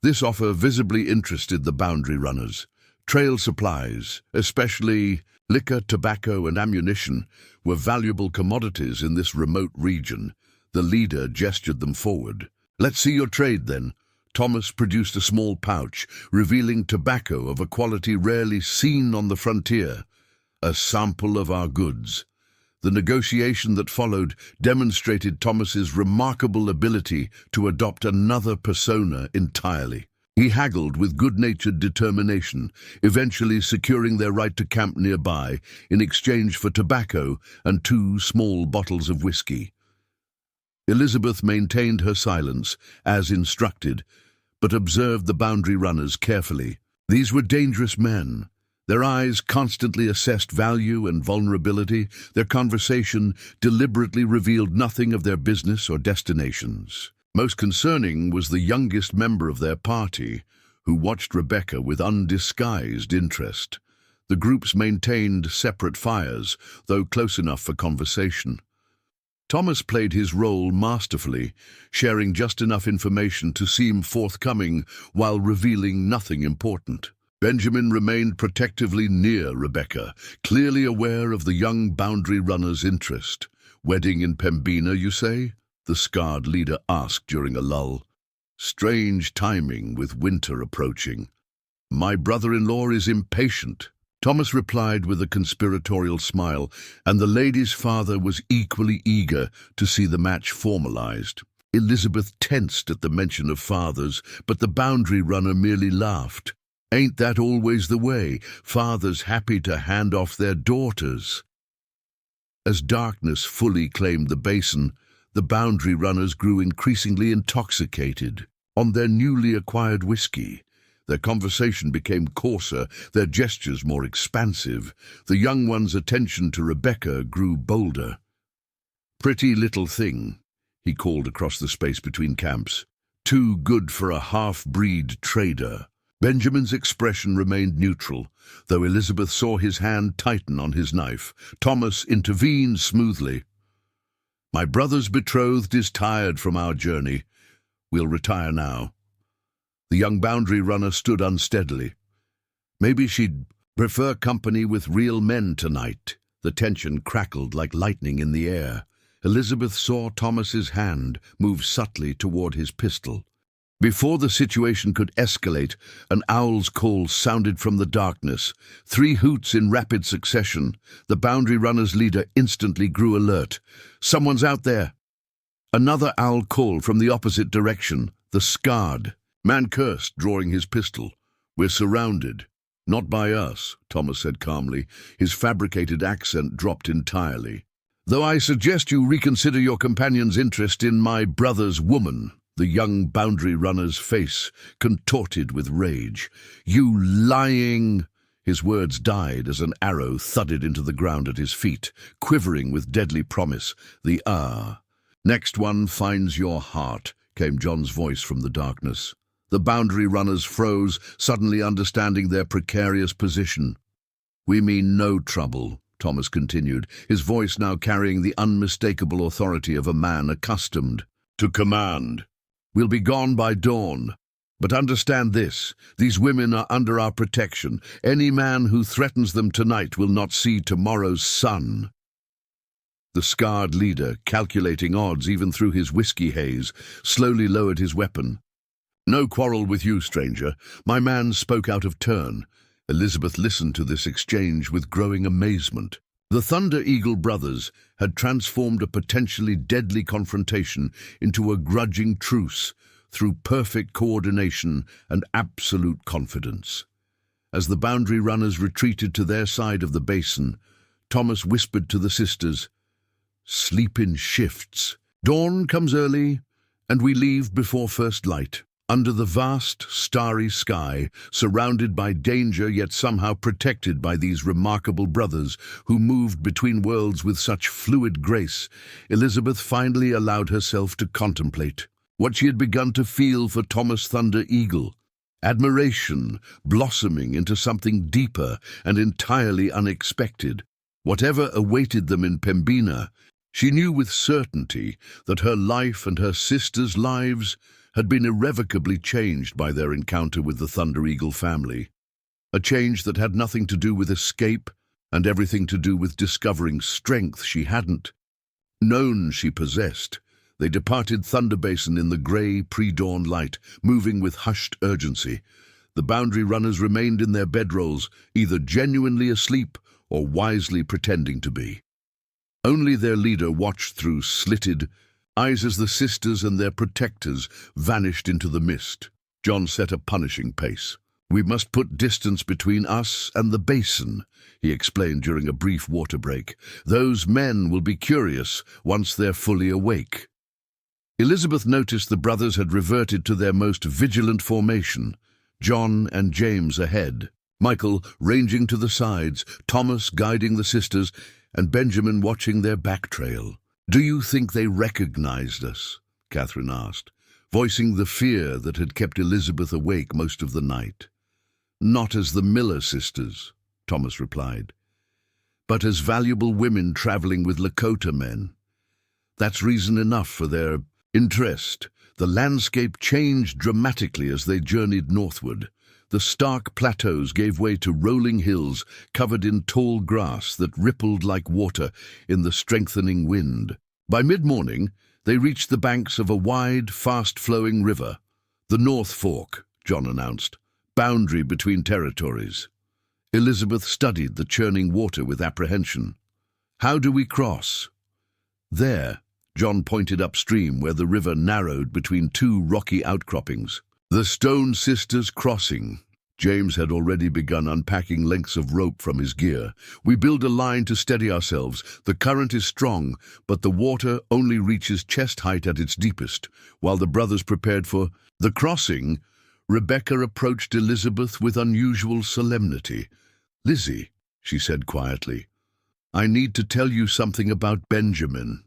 This offer visibly interested the boundary runners. Trail supplies, especially liquor, tobacco, and ammunition, were valuable commodities in this remote region. The leader gestured them forward. "Let's see your trade, then." Thomas produced a small pouch, revealing tobacco of a quality rarely seen on the frontier. A sample of our goods. The negotiation that followed demonstrated Thomas's remarkable ability to adopt another persona entirely. He haggled with good-natured determination, eventually securing their right to camp nearby in exchange for tobacco and 2 small bottles of whiskey. Elizabeth maintained her silence, as instructed, but observed the boundary runners carefully. These were dangerous men. Their eyes constantly assessed value and vulnerability. Their conversation deliberately revealed nothing of their business or destinations. Most concerning was the youngest member of their party, who watched Rebecca with undisguised interest. The groups maintained separate fires, though close enough for conversation. Thomas played his role masterfully, sharing just enough information to seem forthcoming while revealing nothing important. Benjamin remained protectively near Rebecca, clearly aware of the young boundary runner's interest. "Wedding in Pembina, you say?" the scarred leader asked during a lull. "Strange timing with winter approaching." "My brother-in-law is impatient," Thomas replied with a conspiratorial smile, and the lady's father was equally eager to see the match formalized. Elizabeth tensed at the mention of fathers, but the boundary runner merely laughed. "Ain't that always the way? Fathers happy to hand off their daughters." As darkness fully claimed the basin, the boundary runners grew increasingly intoxicated on their newly acquired whiskey. Their conversation became coarser, their gestures more expansive. The young one's attention to Rebecca grew bolder. "Pretty little thing," he called across the space between camps. "Too good for a half-breed trader." Benjamin's expression remained neutral, though Elizabeth saw his hand tighten on his knife. Thomas intervened smoothly. "My brother's betrothed is tired from our journey. We'll retire now." The young boundary runner stood unsteadily. "Maybe she'd prefer company with real men tonight." The tension crackled like lightning in the air. Elizabeth saw Thomas's hand move subtly toward his pistol. Before the situation could escalate, an owl's call sounded from the darkness. 3 hoots in rapid succession. The boundary runner's leader instantly grew alert. "Someone's out there!" Another owl called from the opposite direction. The scarred man cursed, drawing his pistol. "We're surrounded." "Not by us," Thomas said calmly. His fabricated accent dropped entirely. "Though I suggest you reconsider your companion's interest in my brother's woman." The young boundary runner's face contorted with rage. "You lying—" His words died as an arrow thudded into the ground at his feet, quivering with deadly promise. "Next one finds your heart," came John's voice from the darkness. The boundary runners froze, suddenly understanding their precarious position. "We mean no trouble," Thomas continued, his voice now carrying the unmistakable authority of a man accustomed to command. "We'll be gone by dawn. But understand this, these women are under our protection. Any man who threatens them tonight will not see tomorrow's sun." The scarred leader, calculating odds even through his whiskey haze, slowly lowered his weapon. "No quarrel with you, stranger." My man spoke out of turn. Elizabeth listened to this exchange with growing amazement. The Thunder Eagle brothers had transformed a potentially deadly confrontation into a grudging truce through perfect coordination and absolute confidence. As the boundary runners retreated to their side of the basin, Thomas whispered to the sisters, "Sleep in shifts. Dawn comes early, and we leave before first light." Under the vast, starry sky, surrounded by danger yet somehow protected by these remarkable brothers who moved between worlds with such fluid grace, Elizabeth finally allowed herself to contemplate what she had begun to feel for Thomas Thunder Eagle. Admiration blossoming into something deeper and entirely unexpected. Whatever awaited them in Pembina, She knew with certainty that her life and her sisters' lives had been irrevocably changed by their encounter with the Thunder Eagle family, a change that had nothing to do with escape and everything to do with discovering strength she hadn't known she possessed. They departed Thunder Basin in the grey pre-dawn light, moving with hushed urgency. The boundary runners remained in their bedrolls, either genuinely asleep or wisely pretending to be. Only their leader watched through slitted eyes as the sisters and their protectors vanished into the mist. John set a punishing pace. "We must put distance between us and the basin," he explained during a brief water break. "Those men will be curious once they're fully awake." Elizabeth noticed the brothers had reverted to their most vigilant formation, John and James ahead, Michael ranging to the sides, Thomas guiding the sisters, and Benjamin watching their back trail. "Do you think they recognized us?" Catherine asked, voicing the fear that had kept Elizabeth awake most of the night. "Not as the Miller sisters," Thomas replied, "but as valuable women traveling with Lakota men. That's reason enough for their interest." The landscape changed dramatically as they journeyed northward. The stark plateaus gave way to rolling hills covered in tall grass that rippled like water in the strengthening wind. By mid-morning, they reached the banks of a wide, fast-flowing river. "The North Fork," John announced, "boundary between territories." Elizabeth studied the churning water with apprehension. "How do we cross?" "There," John pointed upstream where the river narrowed between two rocky outcroppings. "The Stone Sisters Crossing." James had already begun unpacking lengths of rope from his gear. "We build a line to steady ourselves. The current is strong, but the water only reaches chest height at its deepest." While the brothers prepared for the crossing, Rebecca approached Elizabeth with unusual solemnity. "Lizzie," she said quietly, "I need to tell you something about Benjamin."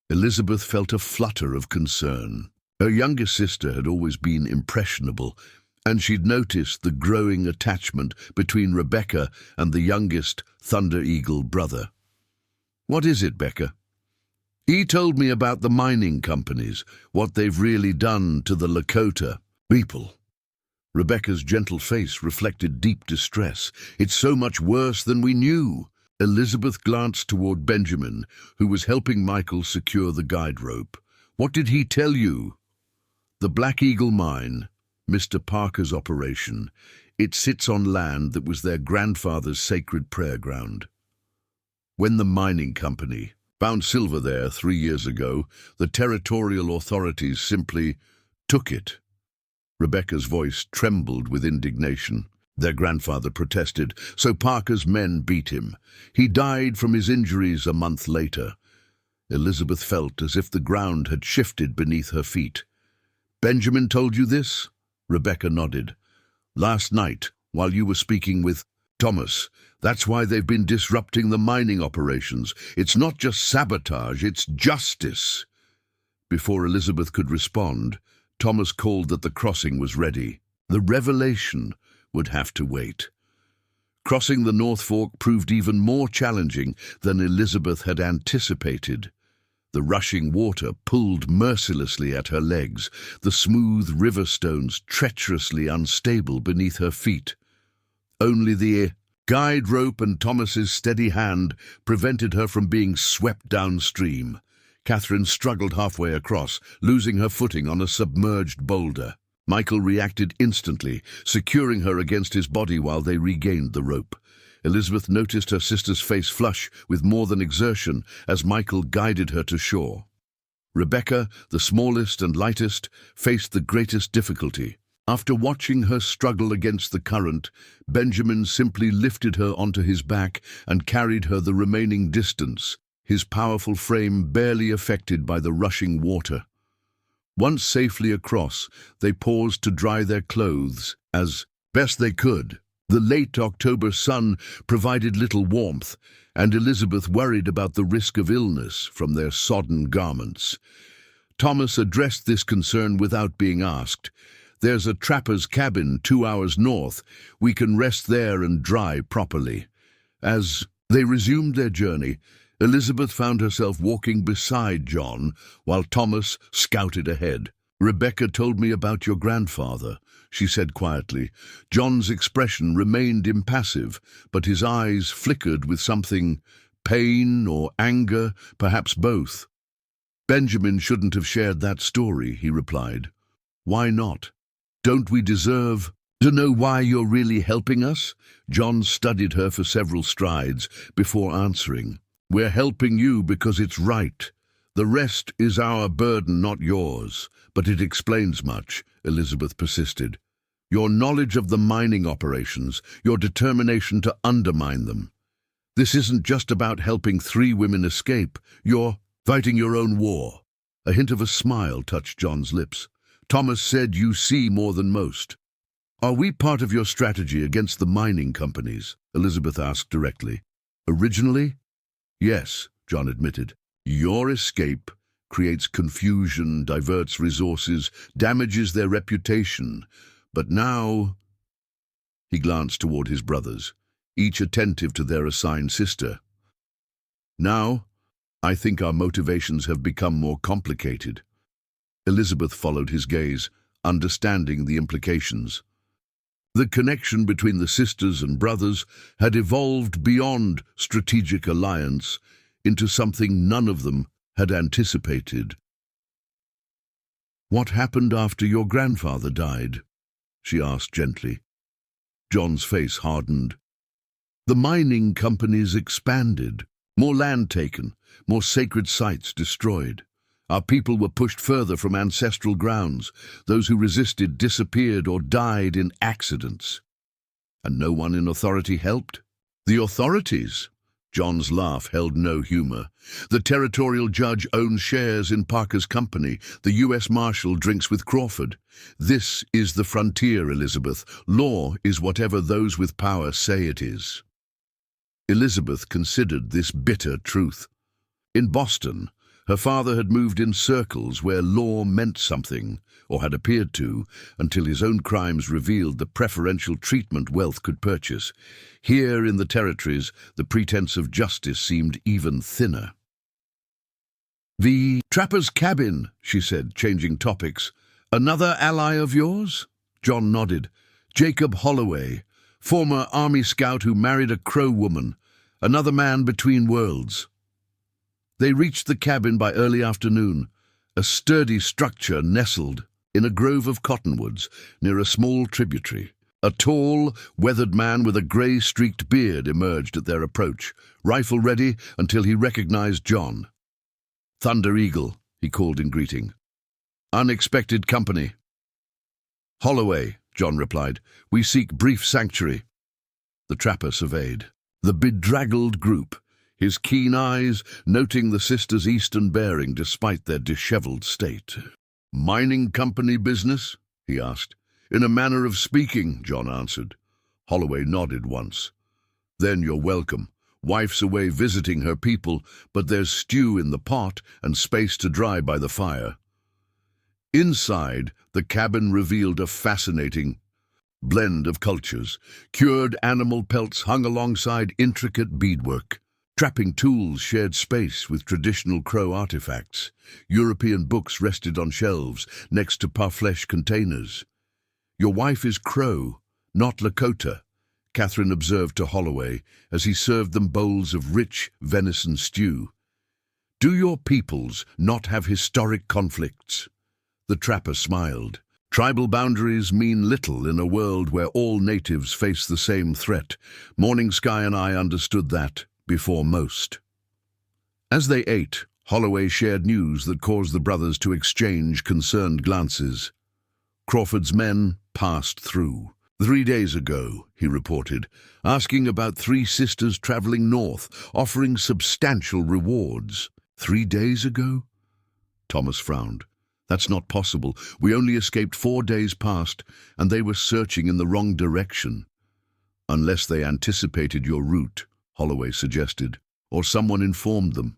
Elizabeth felt a flutter of concern. Her younger sister had always been impressionable, and she'd noticed the growing attachment between Rebecca and the youngest Thunder Eagle brother. "What is it, Becca?" "He told me about the mining companies, what they've really done to the Lakota people." Rebecca's gentle face reflected deep distress. "It's so much worse than we knew." Elizabeth glanced toward Benjamin, who was helping Michael secure the guide rope. "What did he tell you?" "The Black Eagle Mine, Mr. Parker's operation. It sits on land that was their grandfather's sacred prayer ground. When the mining company found silver there 3 years ago, the territorial authorities simply took it." Rebecca's voice trembled with indignation. "Their grandfather protested, so Parker's men beat him. He died from his injuries a month later." Elizabeth felt as if the ground had shifted beneath her feet. "Benjamin told you this?" Rebecca nodded. "Last night, while you were speaking with Thomas. That's why they've been disrupting the mining operations. It's not just sabotage, it's justice." Before Elizabeth could respond, Thomas called that the crossing was ready. The revelation would have to wait. Crossing the North Fork proved even more challenging than Elizabeth had anticipated. The rushing water pulled mercilessly at her legs, the smooth river stones treacherously unstable beneath her feet. Only the guide rope and Thomas's steady hand prevented her from being swept downstream. Catherine struggled halfway across, losing her footing on a submerged boulder. Michael reacted instantly, securing her against his body while they regained the rope. Elizabeth noticed her sister's face flush with more than exertion as Michael guided her to shore. Rebecca, the smallest and lightest, faced the greatest difficulty. After watching her struggle against the current, Benjamin simply lifted her onto his back and carried her the remaining distance, his powerful frame barely affected by the rushing water. Once safely across, they paused to dry their clothes as best they could. The late October sun provided little warmth, and Elizabeth worried about the risk of illness from their sodden garments. Thomas addressed this concern without being asked. "There's a trapper's cabin 2 hours north. We can rest there and dry properly." As they resumed their journey, Elizabeth found herself walking beside John while Thomas scouted ahead. "Rebecca told me about your grandfather," she said quietly. John's expression remained impassive, but his eyes flickered with something, pain or anger, perhaps both. "Benjamin shouldn't have shared that story," he replied. "Why not? Don't we deserve to know why you're really helping us?" John studied her for several strides before answering. "We're helping you because it's right. The rest is our burden, not yours." "But it explains much," Elizabeth persisted. "Your knowledge of the mining operations, your determination to undermine them. This isn't just about helping 3 women escape. You're fighting your own war." A hint of a smile touched John's lips. "Thomas said you see more than most." "Are we part of your strategy against the mining companies?" Elizabeth asked directly. "Originally? Yes," John admitted. "Your escape creates confusion, diverts resources, damages their reputation. But now—" He glanced toward his brothers, each attentive to their assigned sister. "Now, I think our motivations have become more complicated." Elizabeth followed his gaze, understanding the implications. The connection between the sisters and brothers had evolved beyond strategic alliance into something none of them had anticipated. "What happened after your grandfather died?" she asked gently. John's face hardened. "The mining companies expanded. More land taken, more sacred sites destroyed. Our people were pushed further from ancestral grounds. Those who resisted disappeared or died in accidents. And no one in authority helped?" "The authorities?" John's laugh held no humor. "The territorial judge owns shares in Parker's company. The U.S. Marshal drinks with Crawford. This is the frontier, Elizabeth. Law is whatever those with power say it is." Elizabeth considered this bitter truth. In Boston, her father had moved in circles where law meant something, or had appeared to, until his own crimes revealed the preferential treatment wealth could purchase. Here in the territories, the pretense of justice seemed even thinner. "The trapper's cabin," she said, changing topics. "Another ally of yours?" John nodded. "Jacob Holloway, former Army scout who married a Crow woman. Another man between worlds." They reached the cabin by early afternoon, a sturdy structure nestled in a grove of cottonwoods near a small tributary. A tall, weathered man with a grey-streaked beard emerged at their approach, rifle ready until he recognized John. "Thunder Eagle," he called in greeting. "Unexpected company." "Holloway," John replied. "We seek brief sanctuary." The trapper surveyed the bedraggled group, his keen eyes noting the sisters' eastern bearing despite their disheveled state. "Mining company business?" he asked. "In a manner of speaking," John answered. Holloway nodded once. "Then you're welcome. Wife's away visiting her people, but there's stew in the pot and space to dry by the fire." Inside, the cabin revealed a fascinating blend of cultures. Cured animal pelts hung alongside intricate beadwork. Trapping tools shared space with traditional Crow artifacts. European books rested on shelves next to parfleche containers. "Your wife is Crow, not Lakota," Catherine observed to Holloway as he served them bowls of rich venison stew. "Do your peoples not have historic conflicts?" The trapper smiled. "Tribal boundaries mean little in a world where all natives face the same threat. Morning Sky and I understood that before most." As they ate, Holloway shared news that caused the brothers to exchange concerned glances. Crawford's men passed through. 3 days ago, he reported, asking about 3 sisters traveling north, offering substantial rewards. 3 days ago? Thomas frowned. "That's not possible. We only escaped 4 days past, and they were searching in the wrong direction." "Unless they anticipated your route," Holloway suggested, "or someone informed them."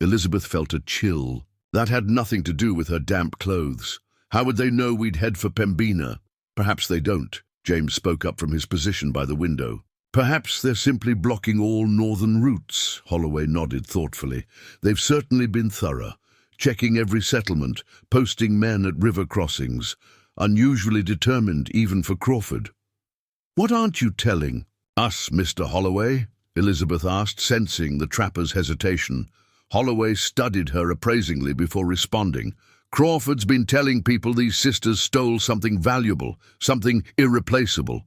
Elizabeth felt a chill. That had nothing to do with her damp clothes. How would they know we'd head for Pembina? "Perhaps they don't," James spoke up from his position by the window. Perhaps they're simply blocking all northern routes, Holloway nodded thoughtfully. They've certainly been thorough, checking every settlement, posting men at river crossings, unusually determined even for Crawford. What aren't you telling us, Mr. Holloway? Elizabeth asked, sensing the trapper's hesitation. Holloway studied her appraisingly before responding. Crawford's been telling people these sisters stole something valuable, something irreplaceable.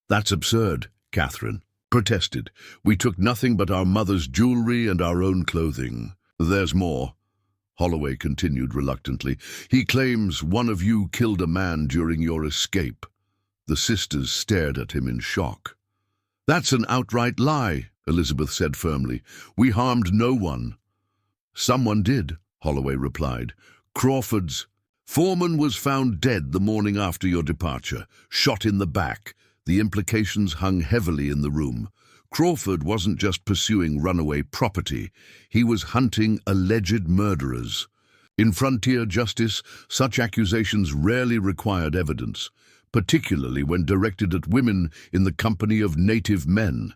That's absurd, Catherine protested. We took nothing but our mother's jewelry and our own clothing. There's more, Holloway continued reluctantly. He claims one of you killed a man during your escape. The sisters stared at him in shock. That's an outright lie, Elizabeth said firmly. We harmed no one. Someone did, Holloway replied. Crawford's foreman was found dead the morning after your departure, shot in the back. The implications hung heavily in the room. Crawford wasn't just pursuing runaway property, he was hunting alleged murderers. In frontier justice, such accusations rarely required evidence, particularly when directed at women in the company of native men.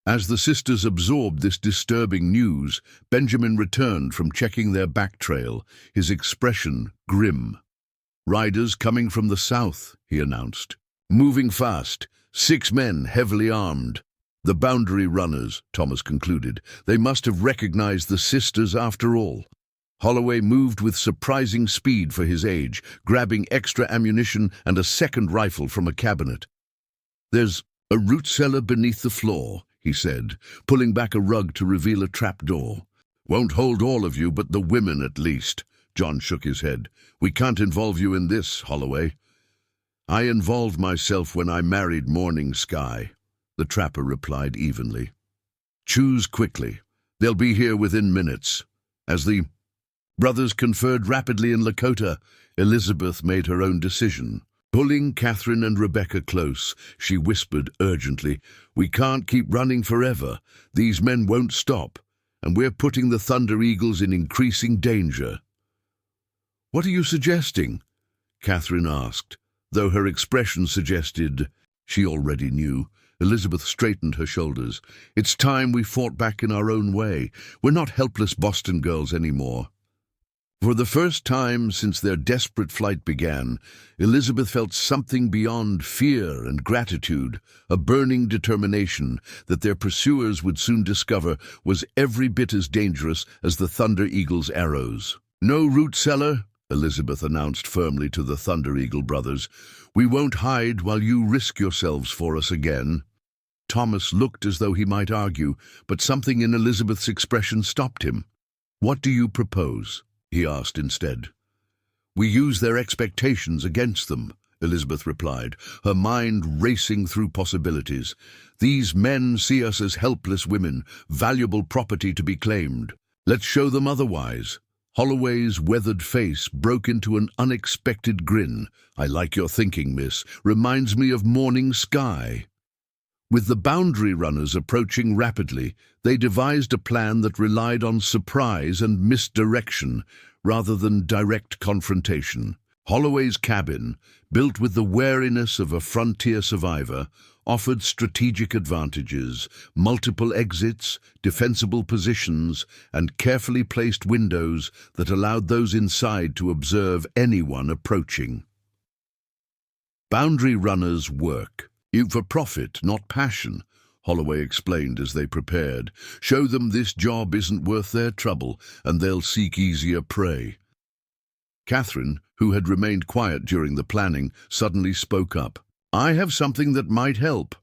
As the sisters absorbed this disturbing news, Benjamin returned from checking their back trail, his expression grim. Riders coming from the south, he announced. Moving fast, 6 men heavily armed. The boundary runners, Thomas concluded. They must have recognized the sisters after all. Holloway moved with surprising speed for his age, grabbing extra ammunition and a second rifle from a cabinet. There's a root cellar beneath the floor, he said, pulling back a rug to reveal a trapdoor. Won't hold all of you, but the women at least. John shook his head. We can't involve you in this, Holloway. I involved myself when I married Morning Sky, the trapper replied evenly. Choose quickly. They'll be here within minutes. As the brothers conferred rapidly in Lakota, Elizabeth made her own decision. Pulling Catherine and Rebecca close, she whispered urgently, We can't keep running forever. These men won't stop, and we're putting the Thunder Eagles in increasing danger. What are you suggesting? Catherine asked, though her expression suggested she already knew. Elizabeth straightened her shoulders. It's time we fought back in our own way. We're not helpless Boston girls anymore. For the first time since their desperate flight began, Elizabeth felt something beyond fear and gratitude, a burning determination that their pursuers would soon discover was every bit as dangerous as the Thunder Eagle's arrows. No root cellar, Elizabeth announced firmly to the Thunder Eagle brothers. We won't hide while you risk yourselves for us again. Thomas looked as though he might argue, but something in Elizabeth's expression stopped him. What do you propose? He asked instead. We use their expectations against them, Elizabeth replied, her mind racing through possibilities. These men see us as helpless women, valuable property to be claimed. Let's show them otherwise. Holloway's weathered face broke into an unexpected grin. I like your thinking, miss. Reminds me of Morning Sky. With the boundary runners approaching rapidly, they devised a plan that relied on surprise and misdirection rather than direct confrontation. Holloway's cabin, built with the wariness of a frontier survivor, offered strategic advantages, multiple exits, defensible positions, and carefully placed windows that allowed those inside to observe anyone approaching. Boundary runners work. For profit, not passion, Holloway explained as they prepared. Show them this job isn't worth their trouble, and they'll seek easier prey. Catherine, who had remained quiet during the planning, suddenly spoke up. I have something that might help.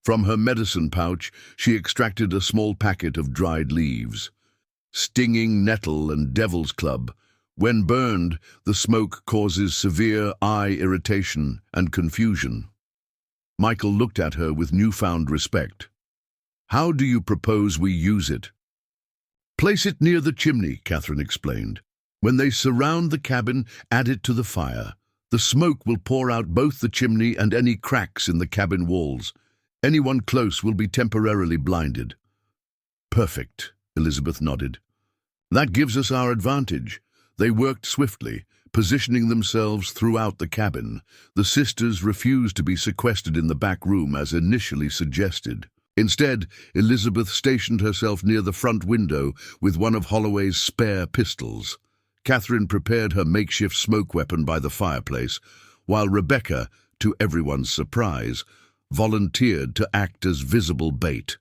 From her medicine pouch, she extracted a small packet of dried leaves. Stinging nettle and devil's club. When burned, the smoke causes severe eye irritation and confusion. Michael looked at her with newfound respect. How do you propose we use it? Place it near the chimney, Catherine explained. When they surround the cabin, add it to the fire. The smoke will pour out both the chimney and any cracks in the cabin walls. Anyone close will be temporarily blinded. Perfect, Elizabeth nodded. That gives us our advantage. They worked swiftly, Positioning themselves throughout the cabin, the sisters refused to be sequestered in the back room as initially suggested. Instead, Elizabeth stationed herself near the front window with one of Holloway's spare pistols. Catherine prepared her makeshift smoke weapon by the fireplace, while Rebecca, to everyone's surprise, volunteered to act as visible bait.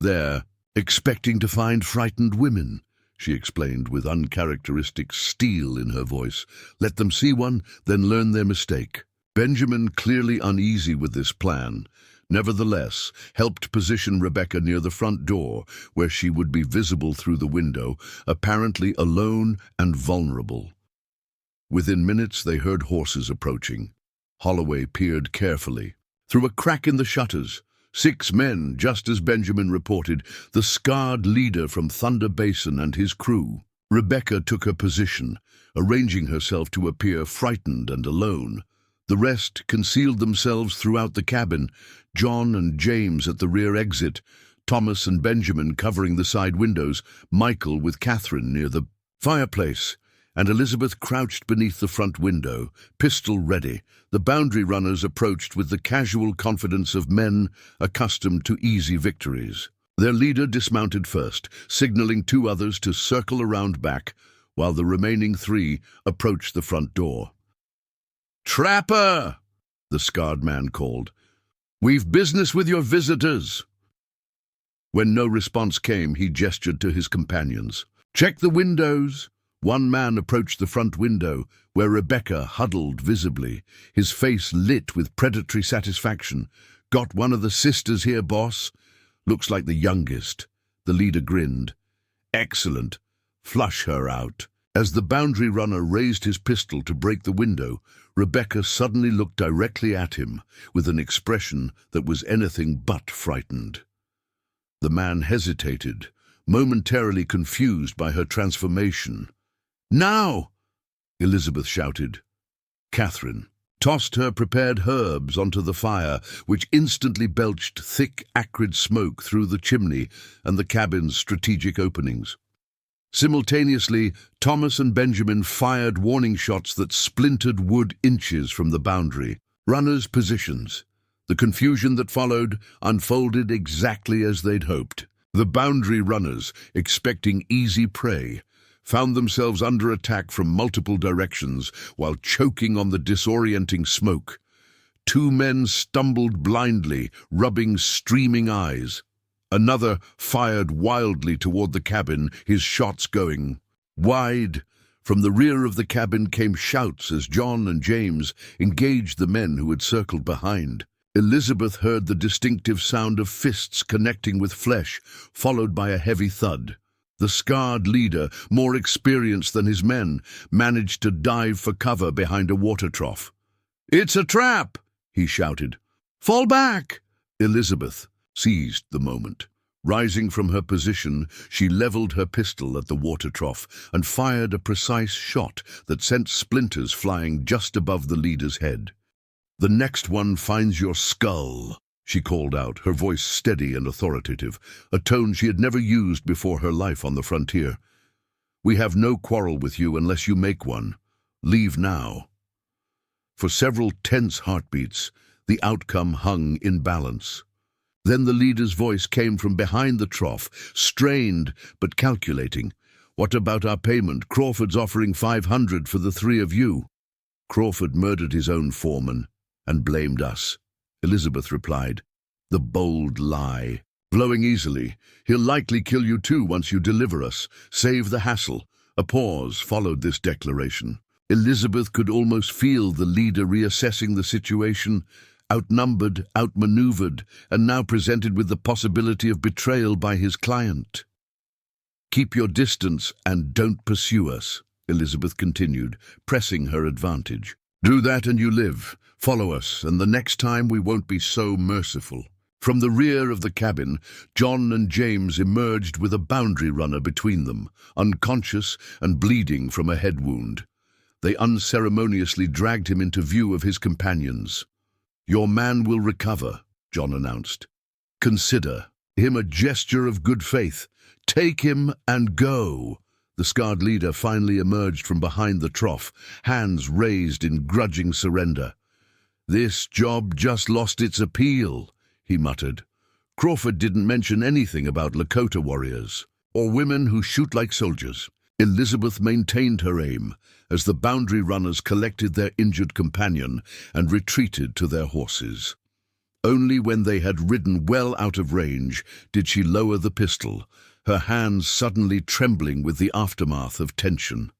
"They're expecting to find frightened women," she explained with uncharacteristic steel in her voice. "Let them see one, then learn their mistake." Benjamin, clearly uneasy with this plan, nevertheless helped position Rebecca near the front door, where she would be visible through the window, apparently alone and vulnerable. Within minutes they heard horses approaching. Holloway peered carefully. Through a crack in the shutters, 6 men, just as Benjamin reported, the scarred leader from Thunder Basin and his crew. Rebecca took her position, arranging herself to appear frightened and alone. The rest concealed themselves throughout the cabin, John and James at the rear exit, Thomas and Benjamin covering the side windows, Michael with Catherine near the fireplace, and Elizabeth crouched beneath the front window, pistol ready. The boundary runners approached with the casual confidence of men accustomed to easy victories. Their leader dismounted first, signaling 2 others to circle around back, while the remaining 3 approached the front door. "Trapper!" the scarred man called. "We've business with your visitors." When no response came, he gestured to his companions. "Check the windows." One man approached the front window, where Rebecca huddled visibly, his face lit with predatory satisfaction. "Got one of the sisters here, boss?" "Looks like the youngest." The leader grinned. "Excellent. Flush her out." As the boundary runner raised his pistol to break the window, Rebecca suddenly looked directly at him, with an expression that was anything but frightened. The man hesitated, momentarily confused by her transformation. "Now!" Elizabeth shouted. Catherine tossed her prepared herbs onto the fire, which instantly belched thick, acrid smoke through the chimney and the cabin's strategic openings. Simultaneously, Thomas and Benjamin fired warning shots that splintered wood inches from the boundary. Runners' positions. The confusion that followed unfolded exactly as they'd hoped. The boundary runners, expecting easy prey, found themselves under attack from multiple directions while choking on the disorienting smoke. 2 men stumbled blindly, rubbing streaming eyes. Another fired wildly toward the cabin, his shots going wide. From the rear of the cabin came shouts as John and James engaged the men who had circled behind. Elizabeth heard the distinctive sound of fists connecting with flesh, followed by a heavy thud. The scarred leader, more experienced than his men, managed to dive for cover behind a water trough. "It's a trap!" he shouted. "Fall back!" Elizabeth seized the moment. Rising from her position, she leveled her pistol at the water trough and fired a precise shot that sent splinters flying just above the leader's head. "The next one finds your skull," she called out, her voice steady and authoritative, a tone she had never used before her life on the frontier. "We have no quarrel with you unless you make one. Leave now." For several tense heartbeats, the outcome hung in balance. Then the leader's voice came from behind the trough, strained but calculating. "What about our payment? Crawford's offering 500 for the 3 of you." "Crawford murdered his own foreman and blamed us," Elizabeth replied. "The bold lie. Blowing easily. He'll likely kill you too once you deliver us. Save the hassle." A pause followed this declaration. Elizabeth could almost feel the leader reassessing the situation, outnumbered, outmaneuvered, and now presented with the possibility of betrayal by his client. "Keep your distance and don't pursue us," Elizabeth continued, pressing her advantage. "Do that and you live. Follow us, and the next time we won't be so merciful." From the rear of the cabin, John and James emerged with a boundary runner between them, unconscious and bleeding from a head wound. They unceremoniously dragged him into view of his companions. "Your man will recover," John announced. "Consider him a gesture of good faith. Take him and go." The scarred leader finally emerged from behind the trough, hands raised in grudging surrender. "This job just lost its appeal," he muttered. Crawford didn't mention anything about Lakota warriors, or women who shoot like soldiers. Elizabeth maintained her aim as the boundary runners collected their injured companion and retreated to their horses. Only when they had ridden well out of range did she lower the pistol, her hands suddenly trembling with the aftermath of tension.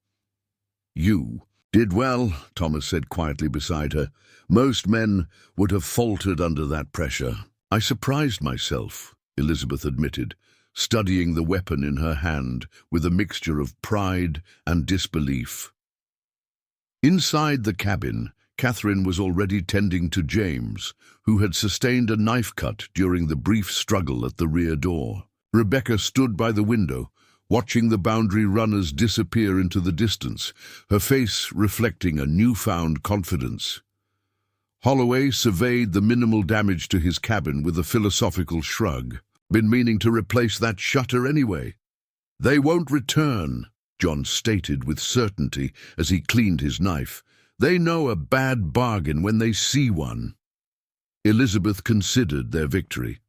"You did well," Thomas said quietly beside her. "Most men would have faltered under that pressure." "I surprised myself," Elizabeth admitted, studying the weapon in her hand with a mixture of pride and disbelief. Inside the cabin, Catherine was already tending to James, who had sustained a knife cut during the brief struggle at the rear door. Rebecca stood by the window, watching the boundary runners disappear into the distance, her face reflecting a newfound confidence. Holloway surveyed the minimal damage to his cabin with a philosophical shrug. "Been meaning to replace that shutter anyway." "They won't return," John stated with certainty as he cleaned his knife. "They know a bad bargain when they see one." Elizabeth considered their victory.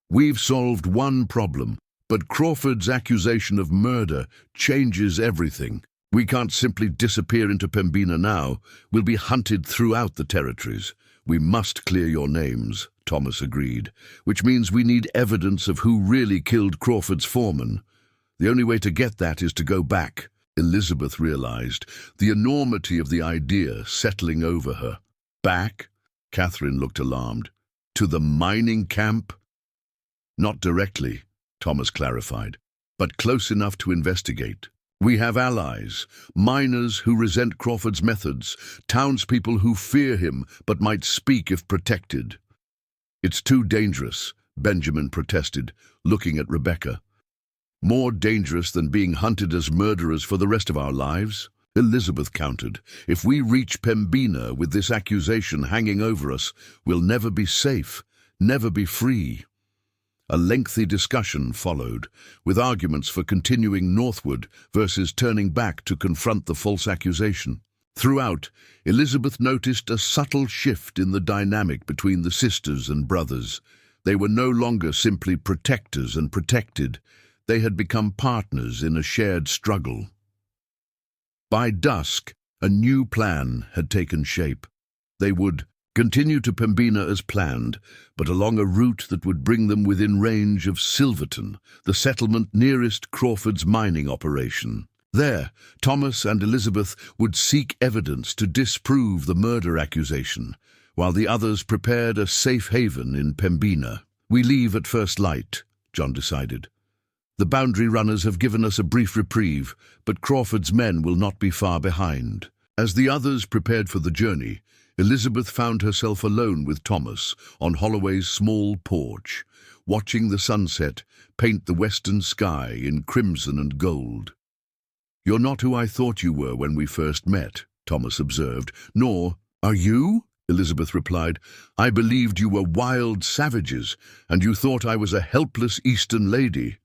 "We've solved one problem, but Crawford's accusation of murder changes everything. We can't simply disappear into Pembina now. We'll be hunted throughout the territories. We must clear your names," Thomas agreed, "which means we need evidence of who really killed Crawford's foreman. The only way to get that is to go back." Elizabeth realized the enormity of the idea settling over her. "Back?" Catherine looked alarmed. "To the mining camp?" "Not directly," Thomas clarified, "but close enough to investigate. We have allies, miners who resent Crawford's methods, townspeople who fear him but might speak if protected." "It's too dangerous," Benjamin protested, looking at Rebecca. "More dangerous than being hunted as murderers for the rest of our lives," Elizabeth countered. "If we reach Pembina with this accusation hanging over us, we'll never be safe, never be free." A lengthy discussion followed, with arguments for continuing northward versus turning back to confront the false accusation. Throughout, Elizabeth noticed a subtle shift in the dynamic between the sisters and brothers. They were no longer simply protectors and protected. They had become partners in a shared struggle. By dusk, a new plan had taken shape. They would continue to Pembina as planned, but along a route that would bring them within range of Silverton, the settlement nearest Crawford's mining operation. There, Thomas and Elizabeth would seek evidence to disprove the murder accusation, while the others prepared a safe haven in Pembina. "We leave at first light," John decided. "The boundary runners have given us a brief reprieve, but Crawford's men will not be far behind." As the others prepared for the journey, Elizabeth found herself alone with Thomas on Holloway's small porch, watching the sunset paint the western sky in crimson and gold. "You're not who I thought you were when we first met," Thomas observed. "Nor are you?" Elizabeth replied. "I believed you were wild savages, and you thought I was a helpless Eastern lady."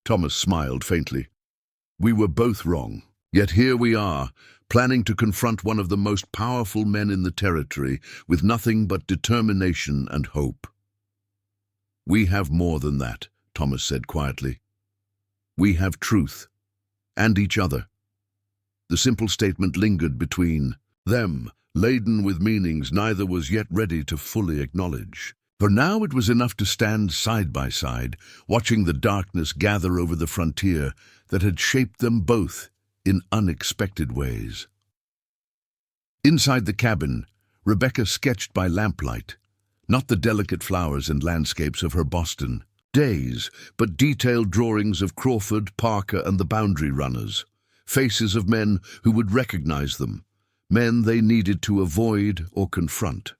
Thomas smiled faintly. "We were both wrong. Yet here we are, planning to confront one of the most powerful men in the territory with nothing but determination and hope." "We have more than that," Thomas said quietly. "We have truth, and each other." The simple statement lingered between them, laden with meanings neither was yet ready to fully acknowledge. For now it was enough to stand side by side, watching the darkness gather over the frontier that had shaped them both in unexpected ways. Inside the cabin, Rebecca sketched by lamplight, not the delicate flowers and landscapes of her Boston days, but detailed drawings of Crawford, Parker, and the boundary runners, faces of men who would recognize them, men they needed to avoid or confront.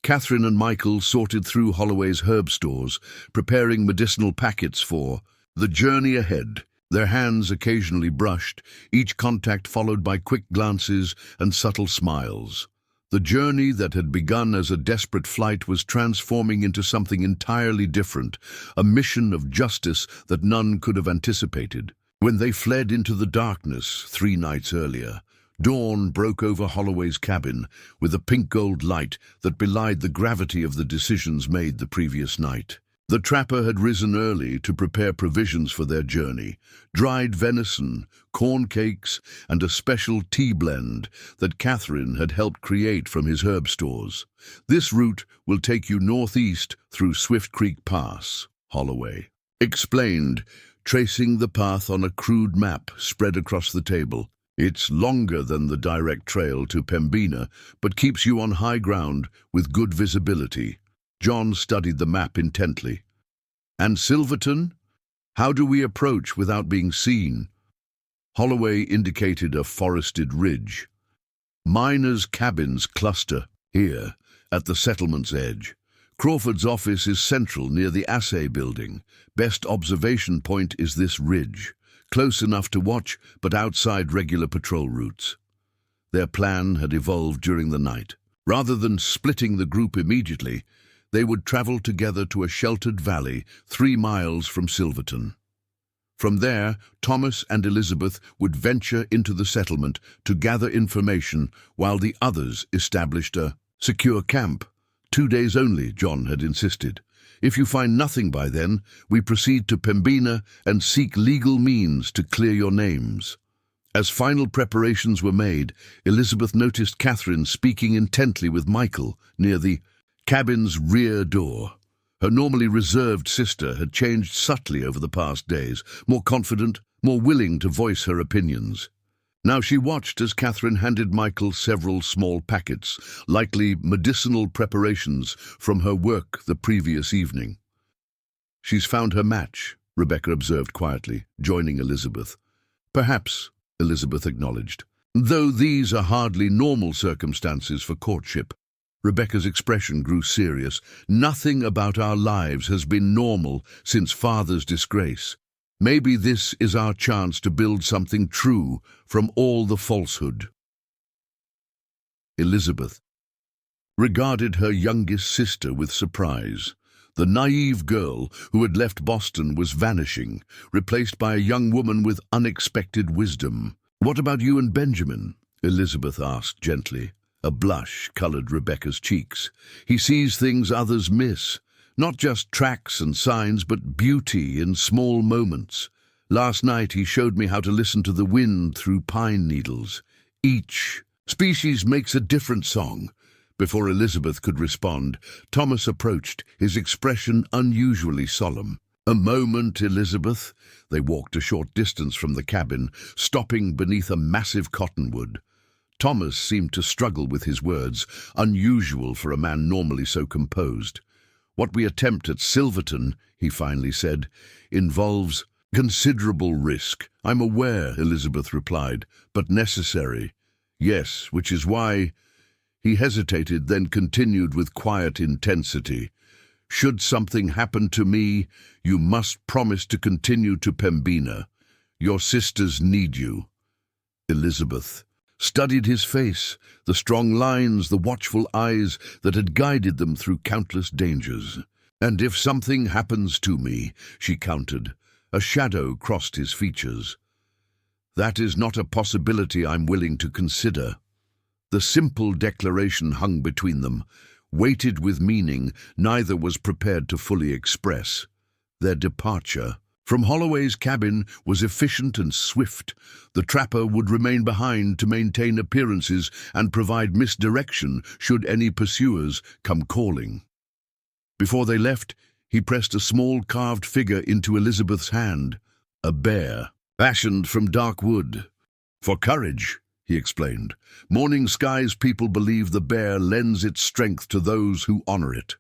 Catherine and Michael sorted through Holloway's herb stores, preparing medicinal packets for the journey ahead, their hands occasionally brushed, each contact followed by quick glances and subtle smiles. The journey that had begun as a desperate flight was transforming into something entirely different, a mission of justice that none could have anticipated. When they fled into the darkness 3 nights earlier, dawn broke over Holloway's cabin with a pink-gold light that belied the gravity of the decisions made the previous night. The trapper had risen early to prepare provisions for their journey: dried venison, corn cakes, and a special tea blend that Catherine had helped create from his herb stores. "This route will take you northeast through Swift Creek Pass," Holloway explained, tracing the path on a crude map spread across the table. "It's longer than the direct trail to Pembina, but keeps you on high ground with good visibility." John studied the map intently. "And Silverton? How do we approach without being seen?" Holloway indicated a forested ridge. "Miners' cabins cluster here, at the settlement's edge. Crawford's office is central near the assay building. Best observation point is this ridge, close enough to watch, but outside regular patrol routes." Their plan had evolved during the night. Rather than splitting the group immediately, they would travel together to a sheltered valley 3 miles from Silverton. From there, Thomas and Elizabeth would venture into the settlement to gather information while the others established a secure camp. 2 days only, John had insisted. "If you find nothing by then, we proceed to Pembina and seek legal means to clear your names." As final preparations were made, Elizabeth noticed Catherine speaking intently with Michael near the cabin's rear door. Her normally reserved sister had changed subtly over the past days, more confident, more willing to voice her opinions. Now she watched as Catherine handed Michael several small packets, likely medicinal preparations from her work the previous evening. "She's found her match," Rebecca observed quietly, joining Elizabeth. "Perhaps," Elizabeth acknowledged, "though these are hardly normal circumstances for courtship." Rebecca's expression grew serious. "Nothing about our lives has been normal since Father's disgrace. Maybe this is our chance to build something true from all the falsehood." Elizabeth regarded her youngest sister with surprise. The naive girl who had left Boston was vanishing, replaced by a young woman with unexpected wisdom. "What about you and Benjamin?" Elizabeth asked gently. A blush colored Rebecca's cheeks. "He sees things others miss. Not just tracks and signs, but beauty in small moments. Last night he showed me how to listen to the wind through pine needles. Each species makes a different song." Before Elizabeth could respond, Thomas approached, his expression unusually solemn. "A moment, Elizabeth." They walked a short distance from the cabin, stopping beneath a massive cottonwood. Thomas seemed to struggle with his words, unusual for a man normally so composed. "What we attempt at Silverton," he finally said, "involves considerable risk." "I'm aware," Elizabeth replied, "but necessary." "Yes, which is why—" He hesitated, then continued with quiet intensity. "Should something happen to me, you must promise to continue to Pembina. Your sisters need you." Elizabeth studied his face, the strong lines, the watchful eyes that had guided them through countless dangers. "And if something happens to me," she countered. A shadow crossed his features. "That is not a possibility I'm willing to consider." The simple declaration hung between them, weighted with meaning neither was prepared to fully express. Their departure from Holloway's cabin was efficient and swift. The trapper would remain behind to maintain appearances and provide misdirection should any pursuers come calling. Before they left, he pressed a small carved figure into Elizabeth's hand, a bear, fashioned from dark wood. "For courage," he explained. "Morning Sky's people believe the bear lends its strength to those who honor it."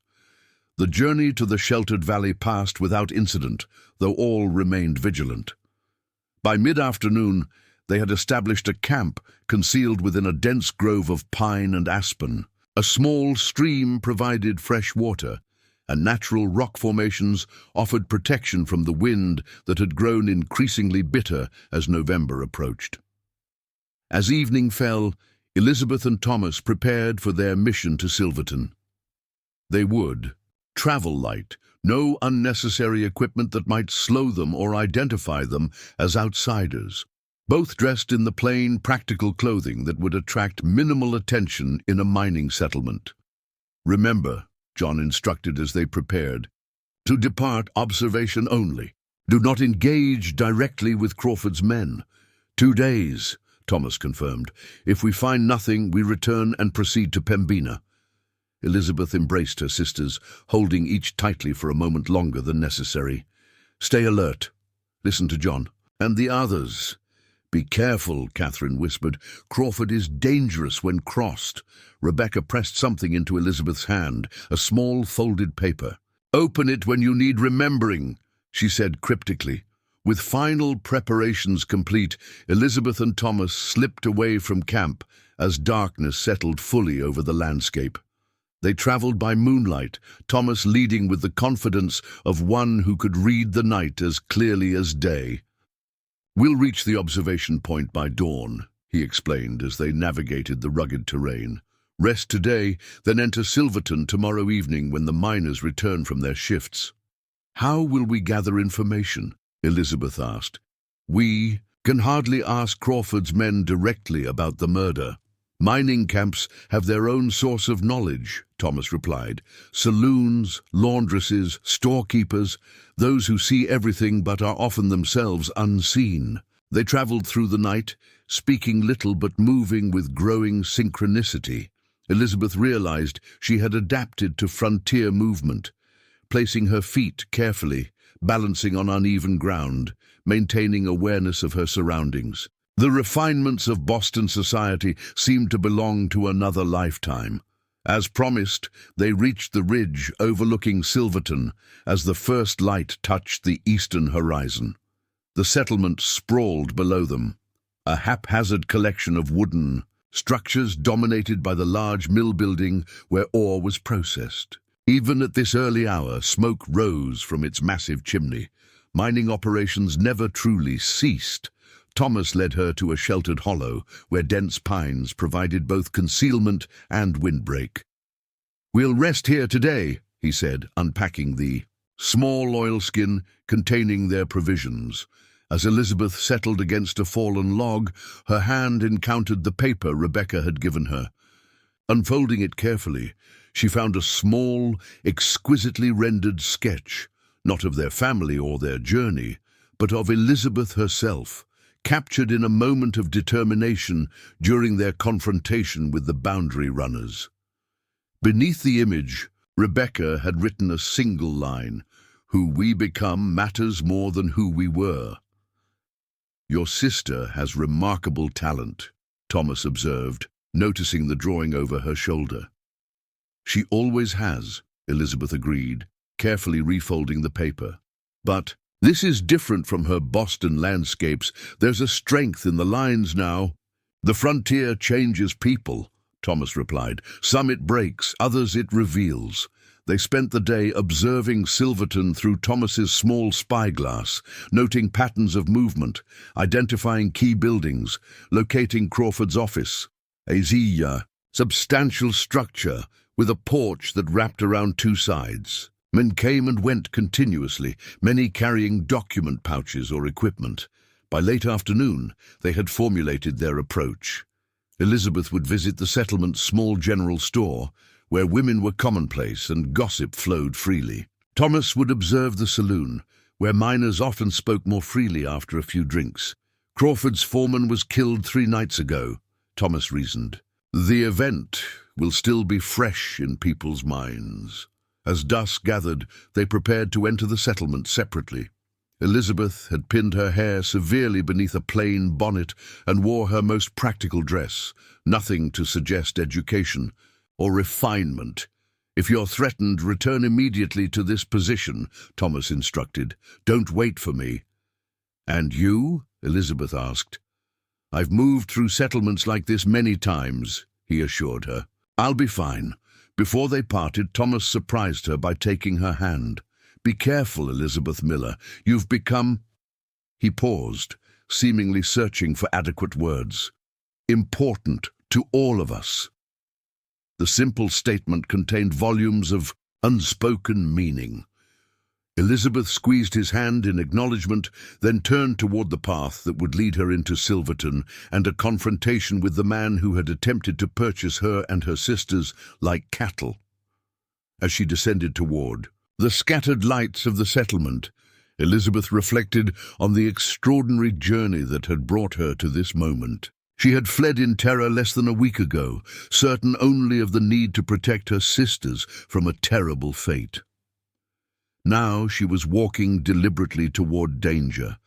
The journey to the sheltered valley passed without incident, though all remained vigilant. By mid-afternoon, they had established a camp concealed within a dense grove of pine and aspen. A small stream provided fresh water, and natural rock formations offered protection from the wind that had grown increasingly bitter as November approached. As evening fell, Elizabeth and Thomas prepared for their mission to Silverton. They would, Travel light, no unnecessary equipment that might slow them or identify them as outsiders. Both dressed in the plain, practical clothing that would attract minimal attention in a mining settlement. Remember, John instructed as they prepared, to depart observation only. Do not engage directly with Crawford's men. 2 days, Thomas confirmed. If we find nothing, we return and proceed to Pembina. Elizabeth embraced her sisters, holding each tightly for a moment longer than necessary. Stay alert. Listen to John. And the others. Be careful, Catherine whispered. Crawford is dangerous when crossed. Rebecca pressed something into Elizabeth's hand, a small folded paper. Open it when you need remembering, she said cryptically. With final preparations complete, Elizabeth and Thomas slipped away from camp as darkness settled fully over the landscape. They traveled by moonlight, Thomas leading with the confidence of one who could read the night as clearly as day. We'll reach the observation point by dawn, he explained as they navigated the rugged terrain. Rest today, then enter Silverton tomorrow evening when the miners return from their shifts. How will we gather information? Elizabeth asked. We can hardly ask Crawford's men directly about the murder. Mining camps have their own source of knowledge, Thomas replied. Saloons, laundresses, storekeepers, those who see everything but are often themselves unseen. They traveled through the night, speaking little but moving with growing synchronicity. Elizabeth realized she had adapted to frontier movement, placing her feet carefully, balancing on uneven ground, maintaining awareness of her surroundings. The refinements of Boston society seemed to belong to another lifetime. As promised, they reached the ridge overlooking Silverton as the first light touched the eastern horizon. The settlement sprawled below them, a haphazard collection of wooden structures dominated by the large mill building where ore was processed. Even at this early hour, smoke rose from its massive chimney. Mining operations never truly ceased. Thomas led her to a sheltered hollow where dense pines provided both concealment and windbreak. We'll rest here today, he said, unpacking the small oilskin containing their provisions. As Elizabeth settled against a fallen log, her hand encountered the paper Rebecca had given her. Unfolding it carefully, she found a small, exquisitely rendered sketch, not of their family or their journey, but of Elizabeth herself, captured in a moment of determination during their confrontation with the boundary runners. Beneath the image, Rebecca had written a single line, "Who we become matters more than who we were." Your sister has remarkable talent, Thomas observed, noticing the drawing over her shoulder. She always has, Elizabeth agreed, carefully refolding the paper. But this is different from her Boston landscapes. There's a strength in the lines now. The frontier changes people, Thomas replied. Some it breaks, others it reveals. They spent the day observing Silverton through Thomas's small spyglass, noting patterns of movement, identifying key buildings, locating Crawford's office. A substantial structure with a porch that wrapped around 2 sides. Men came and went continuously, many carrying document pouches or equipment. By late afternoon, they had formulated their approach. Elizabeth would visit the settlement's small general store, where women were commonplace and gossip flowed freely. Thomas would observe the saloon, where miners often spoke more freely after a few drinks. Crawford's foreman was killed 3 nights ago, Thomas reasoned. The event will still be fresh in people's minds. As dusk gathered, they prepared to enter the settlement separately. Elizabeth had pinned her hair severely beneath a plain bonnet and wore her most practical dress, nothing to suggest education or refinement. If you're threatened, return immediately to this position, Thomas instructed. Don't wait for me. And you? Elizabeth asked. I've moved through settlements like this many times, he assured her. I'll be fine. Before they parted, Thomas surprised her by taking her hand. Be careful, Elizabeth Miller. You've become... He paused, seemingly searching for adequate words. Important to all of us. The simple statement contained volumes of unspoken meaning. Elizabeth squeezed his hand in acknowledgement, then turned toward the path that would lead her into Silverton and a confrontation with the man who had attempted to purchase her and her sisters like cattle. As she descended toward the scattered lights of the settlement, Elizabeth reflected on the extraordinary journey that had brought her to this moment. She had fled in terror less than a week ago, certain only of the need to protect her sisters from a terrible fate. Now she was walking deliberately toward danger,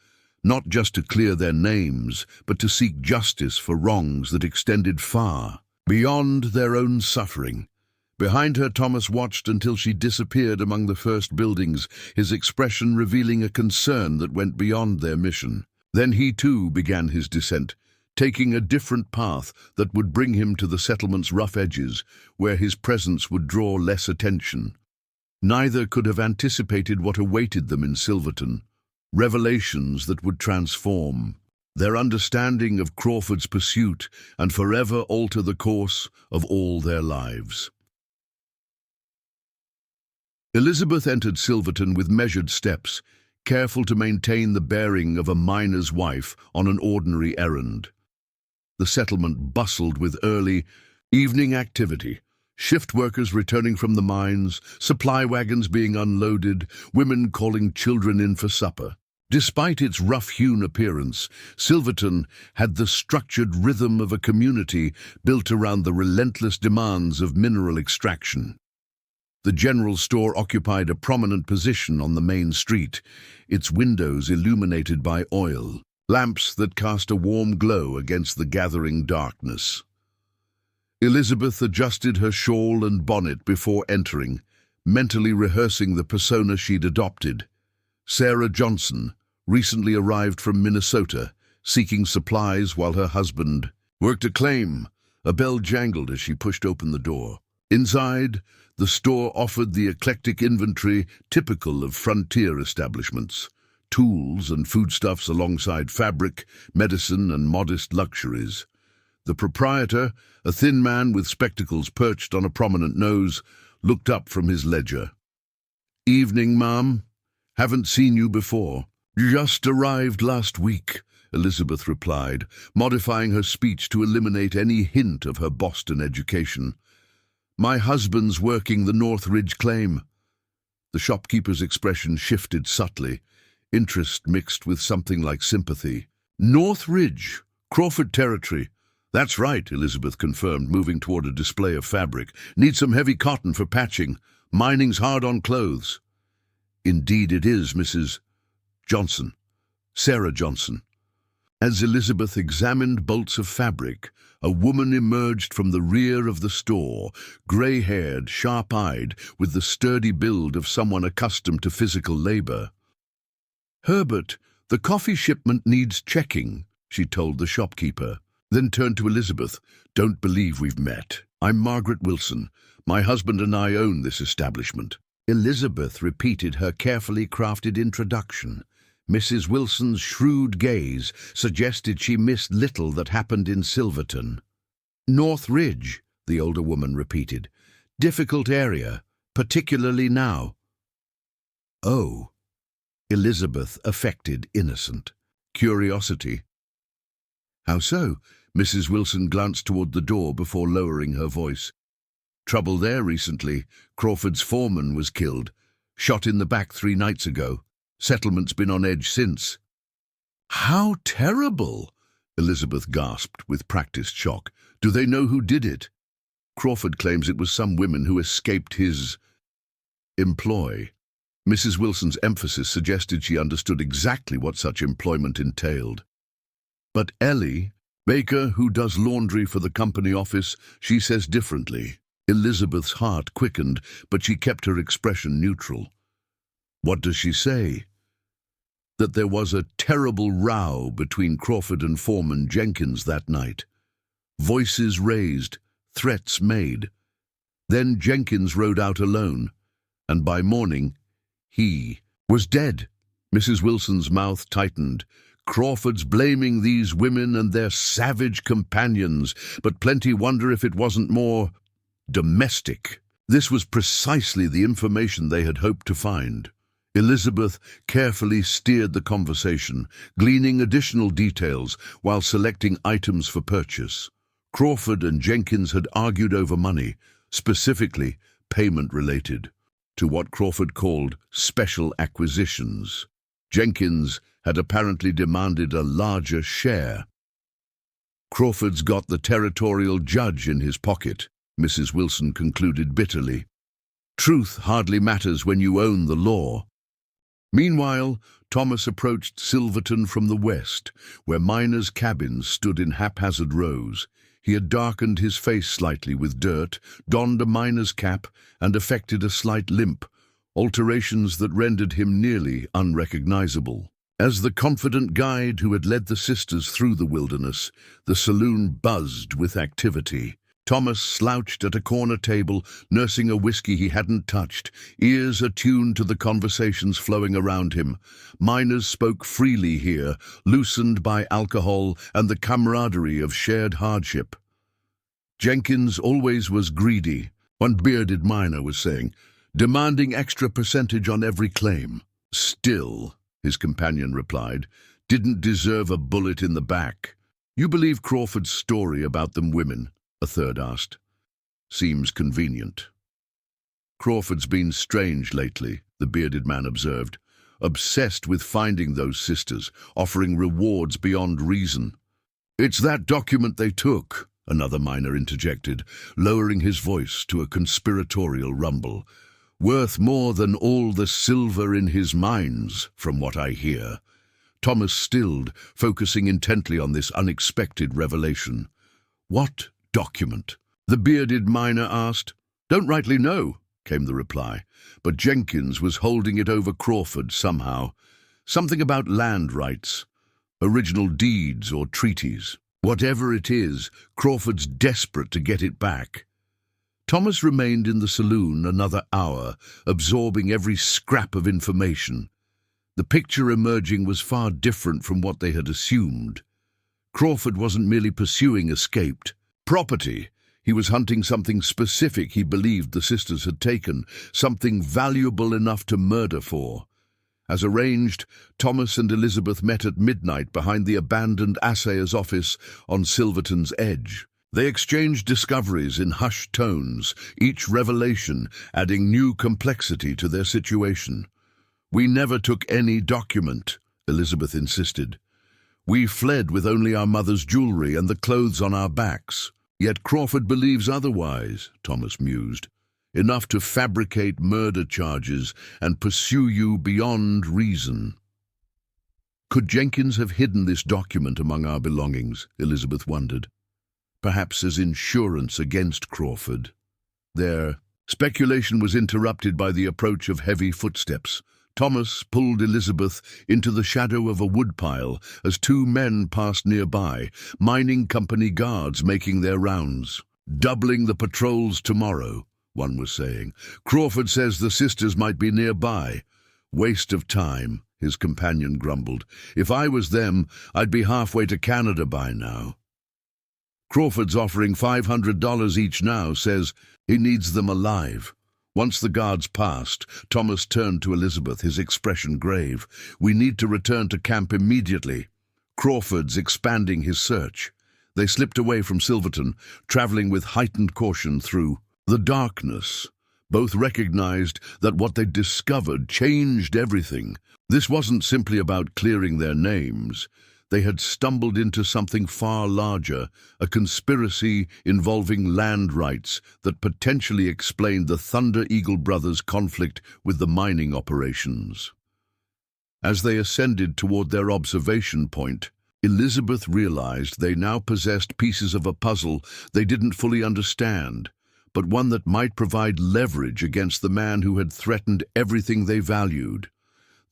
not just to clear their names, but to seek justice for wrongs that extended far beyond their own suffering. Behind her, Thomas watched until she disappeared among the first buildings, his expression revealing a concern that went beyond their mission. Then he too began his descent, taking a different path that would bring him to the settlement's rough edges, where his presence would draw less attention. Neither could have anticipated what awaited them in Silverton, revelations that would transform their understanding of Crawford's pursuit and forever alter the course of all their lives. Elizabeth entered Silverton with measured steps, careful to maintain the bearing of a miner's wife on an ordinary errand. The settlement bustled with early evening activity. Shift workers returning from the mines, supply wagons being unloaded, women calling children in for supper. Despite its rough-hewn appearance, Silverton had the structured rhythm of a community built around the relentless demands of mineral extraction. The general store occupied a prominent position on the main street, its windows illuminated by oil lamps that cast a warm glow against the gathering darkness. Elizabeth adjusted her shawl and bonnet before entering, mentally rehearsing the persona she'd adopted. Sarah Johnson, recently arrived from Minnesota, seeking supplies while her husband worked a claim. A bell jangled as she pushed open the door. Inside, the store offered the eclectic inventory typical of frontier establishments, tools and foodstuffs alongside fabric, medicine, and modest luxuries. The proprietor, a thin man with spectacles perched on a prominent nose, looked up from his ledger. "Evening, ma'am. Haven't seen you before." "Just arrived last week," Elizabeth replied, modifying her speech to eliminate any hint of her Boston education. "My husband's working the North Ridge claim." The shopkeeper's expression shifted subtly, interest mixed with something like sympathy. "North Ridge, Crawford territory." "That's right," Elizabeth confirmed, moving toward a display of fabric. "Need some heavy cotton for patching. Mining's hard on clothes." "Indeed it is, Mrs. Johnson. Sarah Johnson." As Elizabeth examined bolts of fabric, a woman emerged from the rear of the store, gray-haired, sharp-eyed, with the sturdy build of someone accustomed to physical labor. "Herbert, the coffee shipment needs checking," she told the shopkeeper. Then turned to Elizabeth. "Don't believe we've met. I'm Margaret Wilson. My husband and I own this establishment." Elizabeth repeated her carefully crafted introduction. Mrs. Wilson's shrewd gaze suggested she missed little that happened in Silverton. "North Ridge," the older woman repeated. "Difficult area, particularly now." "Oh." Elizabeth affected innocent curiosity. "How so?" Mrs. Wilson glanced toward the door before lowering her voice. "Trouble there recently. Crawford's foreman was killed, shot in the back 3 nights ago. Settlement's been on edge since." "How terrible!" Elizabeth gasped with practiced shock. "Do they know who did it?" "Crawford claims it was some women who escaped his employ." Mrs. Wilson's emphasis suggested she understood exactly what such employment entailed. "But Ellie Baker, who does laundry for the company office, she says differently." Elizabeth's heart quickened, but she kept her expression neutral. "What does she say?" "That there was a terrible row between Crawford and Foreman Jenkins that night. Voices raised, threats made. Then Jenkins rode out alone, and by morning, he was dead." Mrs. Wilson's mouth tightened. Crawford's blaming these women and their savage companions, but plenty wonder if it wasn't more domestic. This was precisely the information they had hoped to find. Elizabeth carefully steered the conversation, gleaning additional details while selecting items for purchase. Crawford and Jenkins had argued over money, specifically payment-related, to what Crawford called special acquisitions. Jenkins had apparently demanded a larger share. Crawford's got the territorial judge in his pocket, Mrs. Wilson concluded bitterly. Truth hardly matters when you own the law. Meanwhile, Thomas approached Silverton from the west, where miners' cabins stood in haphazard rows. He had darkened his face slightly with dirt, donned a miner's cap, and affected a slight limp, alterations that rendered him nearly unrecognizable. As the confident guide who had led the sisters through the wilderness, the saloon buzzed with activity. Thomas slouched at a corner table, nursing a whiskey he hadn't touched, ears attuned to the conversations flowing around him. Miners spoke freely here, loosened by alcohol and the camaraderie of shared hardship. Jenkins always was greedy, one bearded miner was saying, demanding extra percentage on every claim. Still, his companion replied, didn't deserve a bullet in the back. You believe Crawford's story about them women? A third asked. Seems convenient. Crawford's been strange lately, the bearded man observed, obsessed with finding those sisters, offering rewards beyond reason. It's that document they took, another miner interjected, lowering his voice to a conspiratorial rumble. Worth more than all the silver in his mines, from what I hear. Thomas stilled, focusing intently on this unexpected revelation. What document? The bearded miner asked. Don't rightly know, came the reply, but Jenkins was holding it over Crawford somehow. Something about land rights, original deeds or treaties. Whatever it is, Crawford's desperate to get it back. Thomas remained in the saloon another hour, absorbing every scrap of information. The picture emerging was far different from what they had assumed. Crawford wasn't merely pursuing escaped property. He was hunting something specific he believed the sisters had taken, something valuable enough to murder for. As arranged, Thomas and Elizabeth met at midnight behind the abandoned assayer's office on Silverton's edge. They exchanged discoveries in hushed tones, each revelation adding new complexity to their situation. We never took any document, Elizabeth insisted. We fled with only our mother's jewelry and the clothes on our backs. Yet Crawford believes otherwise, Thomas mused. Enough to fabricate murder charges and pursue you beyond reason. Could Jenkins have hidden this document among our belongings, Elizabeth wondered. Perhaps as insurance against Crawford. Their speculation was interrupted by the approach of heavy footsteps. Thomas pulled Elizabeth into the shadow of a woodpile as two men passed nearby, mining company guards making their rounds. Doubling the patrols tomorrow, one was saying. Crawford says the sisters might be nearby. Waste of time, his companion grumbled. If I was them, I'd be halfway to Canada by now. Crawford's offering $500 each now, says he needs them alive. Once the guards passed, Thomas turned to Elizabeth, his expression grave. We need to return to camp immediately. Crawford's expanding his search. They slipped away from Silverton, traveling with heightened caution through the darkness. Both recognized that what they'd discovered changed everything. This wasn't simply about clearing their names. They had stumbled into something far larger, a conspiracy involving land rights that potentially explained the Thunder Eagle brothers' conflict with the mining operations. As they ascended toward their observation point, Elizabeth realized they now possessed pieces of a puzzle they didn't fully understand, but one that might provide leverage against the man who had threatened everything they valued.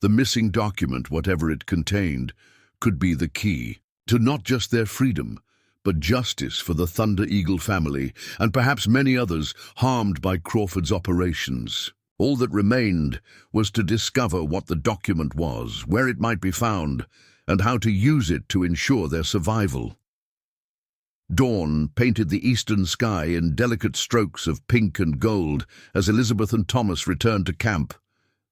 The missing document, whatever it contained, could be the key to not just their freedom, but justice for the Thunder Eagle family and perhaps many others harmed by Crawford's operations. All that remained was to discover what the document was, where it might be found, and how to use it to ensure their survival. Dawn painted the eastern sky in delicate strokes of pink and gold as Elizabeth and Thomas returned to camp.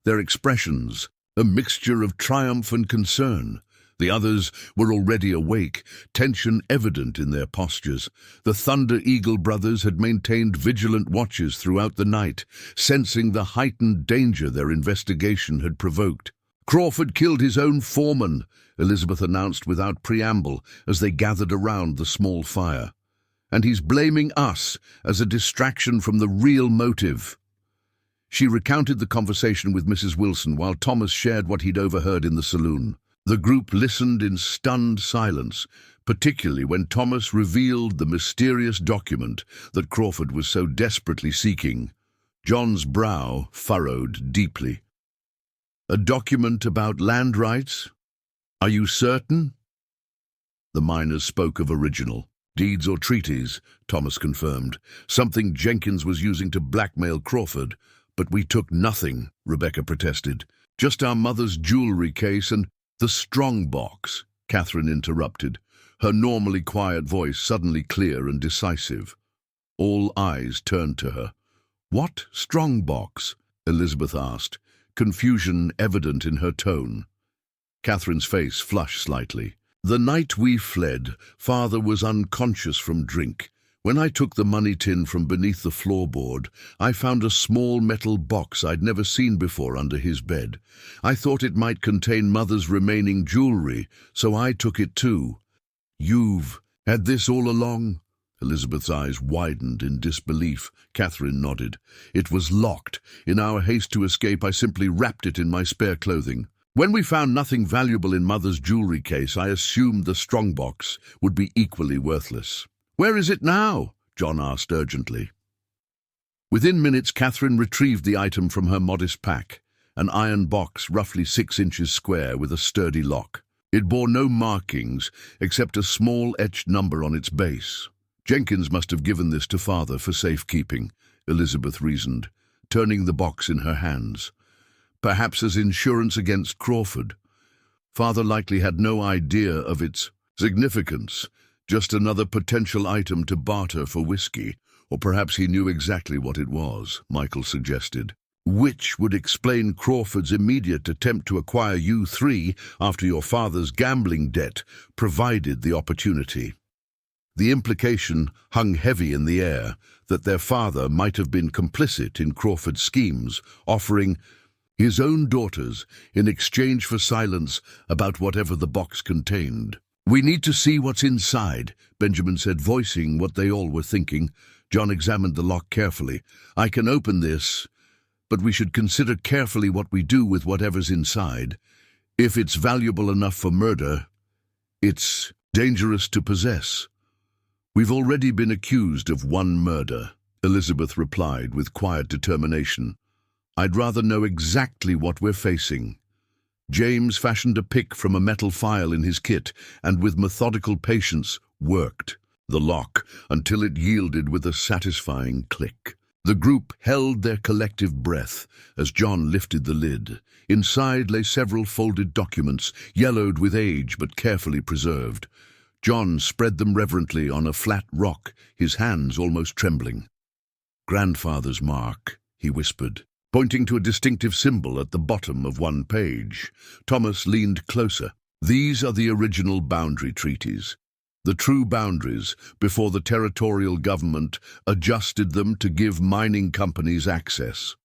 Their expressions, a mixture of triumph and concern. The others were already awake, tension evident in their postures. The Thunder Eagle brothers had maintained vigilant watches throughout the night, sensing the heightened danger their investigation had provoked. "Crawford killed his own foreman," Elizabeth announced without preamble as they gathered around the small fire. "And he's blaming us as a distraction from the real motive." She recounted the conversation with Mrs. Wilson while Thomas shared what he'd overheard in the saloon. The group listened in stunned silence, particularly when Thomas revealed the mysterious document that Crawford was so desperately seeking. John's brow furrowed deeply. "A document about land rights? Are you certain?" The miners spoke of original deeds or treaties, Thomas confirmed. "Something Jenkins was using to blackmail Crawford. But we took nothing," Rebecca protested. "Just our mother's jewelry case and—" "The strong box," Catherine interrupted, her normally quiet voice suddenly clear and decisive. All eyes turned to her. "What strong box?" Elizabeth asked, confusion evident in her tone. Catherine's face flushed slightly. "The night we fled, Father was unconscious from drink. When I took the money tin from beneath the floorboard, I found a small metal box I'd never seen before under his bed. I thought it might contain Mother's remaining jewelry, so I took it too." "You've had this all along?" Elizabeth's eyes widened in disbelief. Catherine nodded. "It was locked. In our haste to escape, I simply wrapped it in my spare clothing. When we found nothing valuable in Mother's jewelry case, I assumed the strongbox would be equally worthless." "Where is it now?" John asked urgently. Within minutes, Catherine retrieved the item from her modest pack, an iron box roughly 6 inches square with a sturdy lock. It bore no markings except a small etched number on its base. "Jenkins must have given this to Father for safekeeping," Elizabeth reasoned, turning the box in her hands. "Perhaps as insurance against Crawford. Father likely had no idea of its significance. Just another potential item to barter for whiskey, or perhaps he knew exactly what it was," Michael suggested. "Which would explain Crawford's immediate attempt to acquire you three after your father's gambling debt provided the opportunity." The implication hung heavy in the air that their father might have been complicit in Crawford's schemes, offering his own daughters in exchange for silence about whatever the box contained. "We need to see what's inside," Benjamin said, voicing what they all were thinking. John examined the lock carefully. "I can open this, but we should consider carefully what we do with whatever's inside. If it's valuable enough for murder, it's dangerous to possess." "We've already been accused of one murder," Elizabeth replied with quiet determination. "I'd rather know exactly what we're facing." James fashioned a pick from a metal file in his kit and with methodical patience worked the lock until it yielded with a satisfying click. The group held their collective breath as John lifted the lid. Inside lay several folded documents, yellowed with age but carefully preserved. John spread them reverently on a flat rock, his hands almost trembling. "Grandfather's mark," he whispered, pointing to a distinctive symbol at the bottom of one page. Thomas leaned closer. "These are the original boundary treaties, the true boundaries before the territorial government adjusted them to give mining companies access."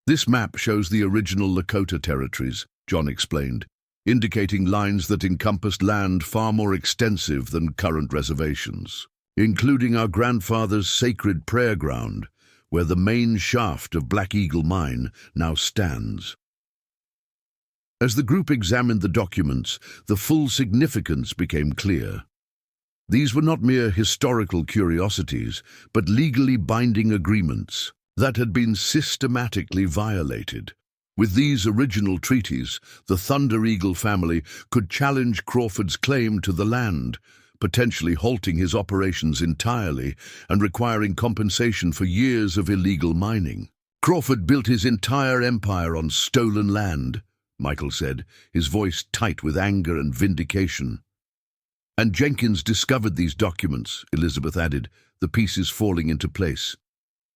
"This map shows the original Lakota territories," John explained, indicating lines that encompassed land far more extensive than current reservations, including our grandfather's sacred prayer ground, where the main shaft of Black Eagle Mine now stands. As the group examined the documents, the full significance became clear. These were not mere historical curiosities, but legally binding agreements that had been systematically violated. With these original treaties, the Thunder Eagle family could challenge Crawford's claim to the land, potentially halting his operations entirely and requiring compensation for years of illegal mining. "Crawford built his entire empire on stolen land," Michael said, his voice tight with anger and vindication. And Jenkins discovered these documents, Elizabeth added, the pieces falling into place.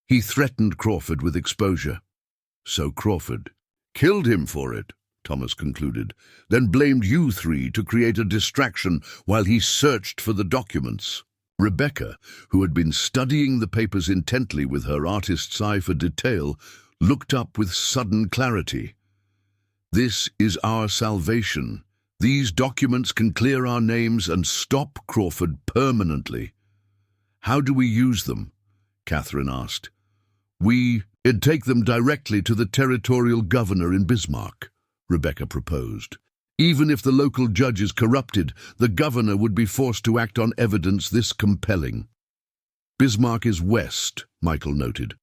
He threatened Crawford with exposure. So Crawford killed him for it, Thomas concluded, then blamed you three to create a distraction while he searched for the documents. Rebecca, who had been studying the papers intently with her artist's eye for detail, looked up with sudden clarity. This is our salvation. These documents can clear our names and stop Crawford permanently. How do we use them? Catherine asked. We'd take them directly to the territorial governor in Bismarck, Rebecca proposed. Even if the local judge is corrupted, the governor would be forced to act on evidence this compelling. Bismarck is west, Michael noted.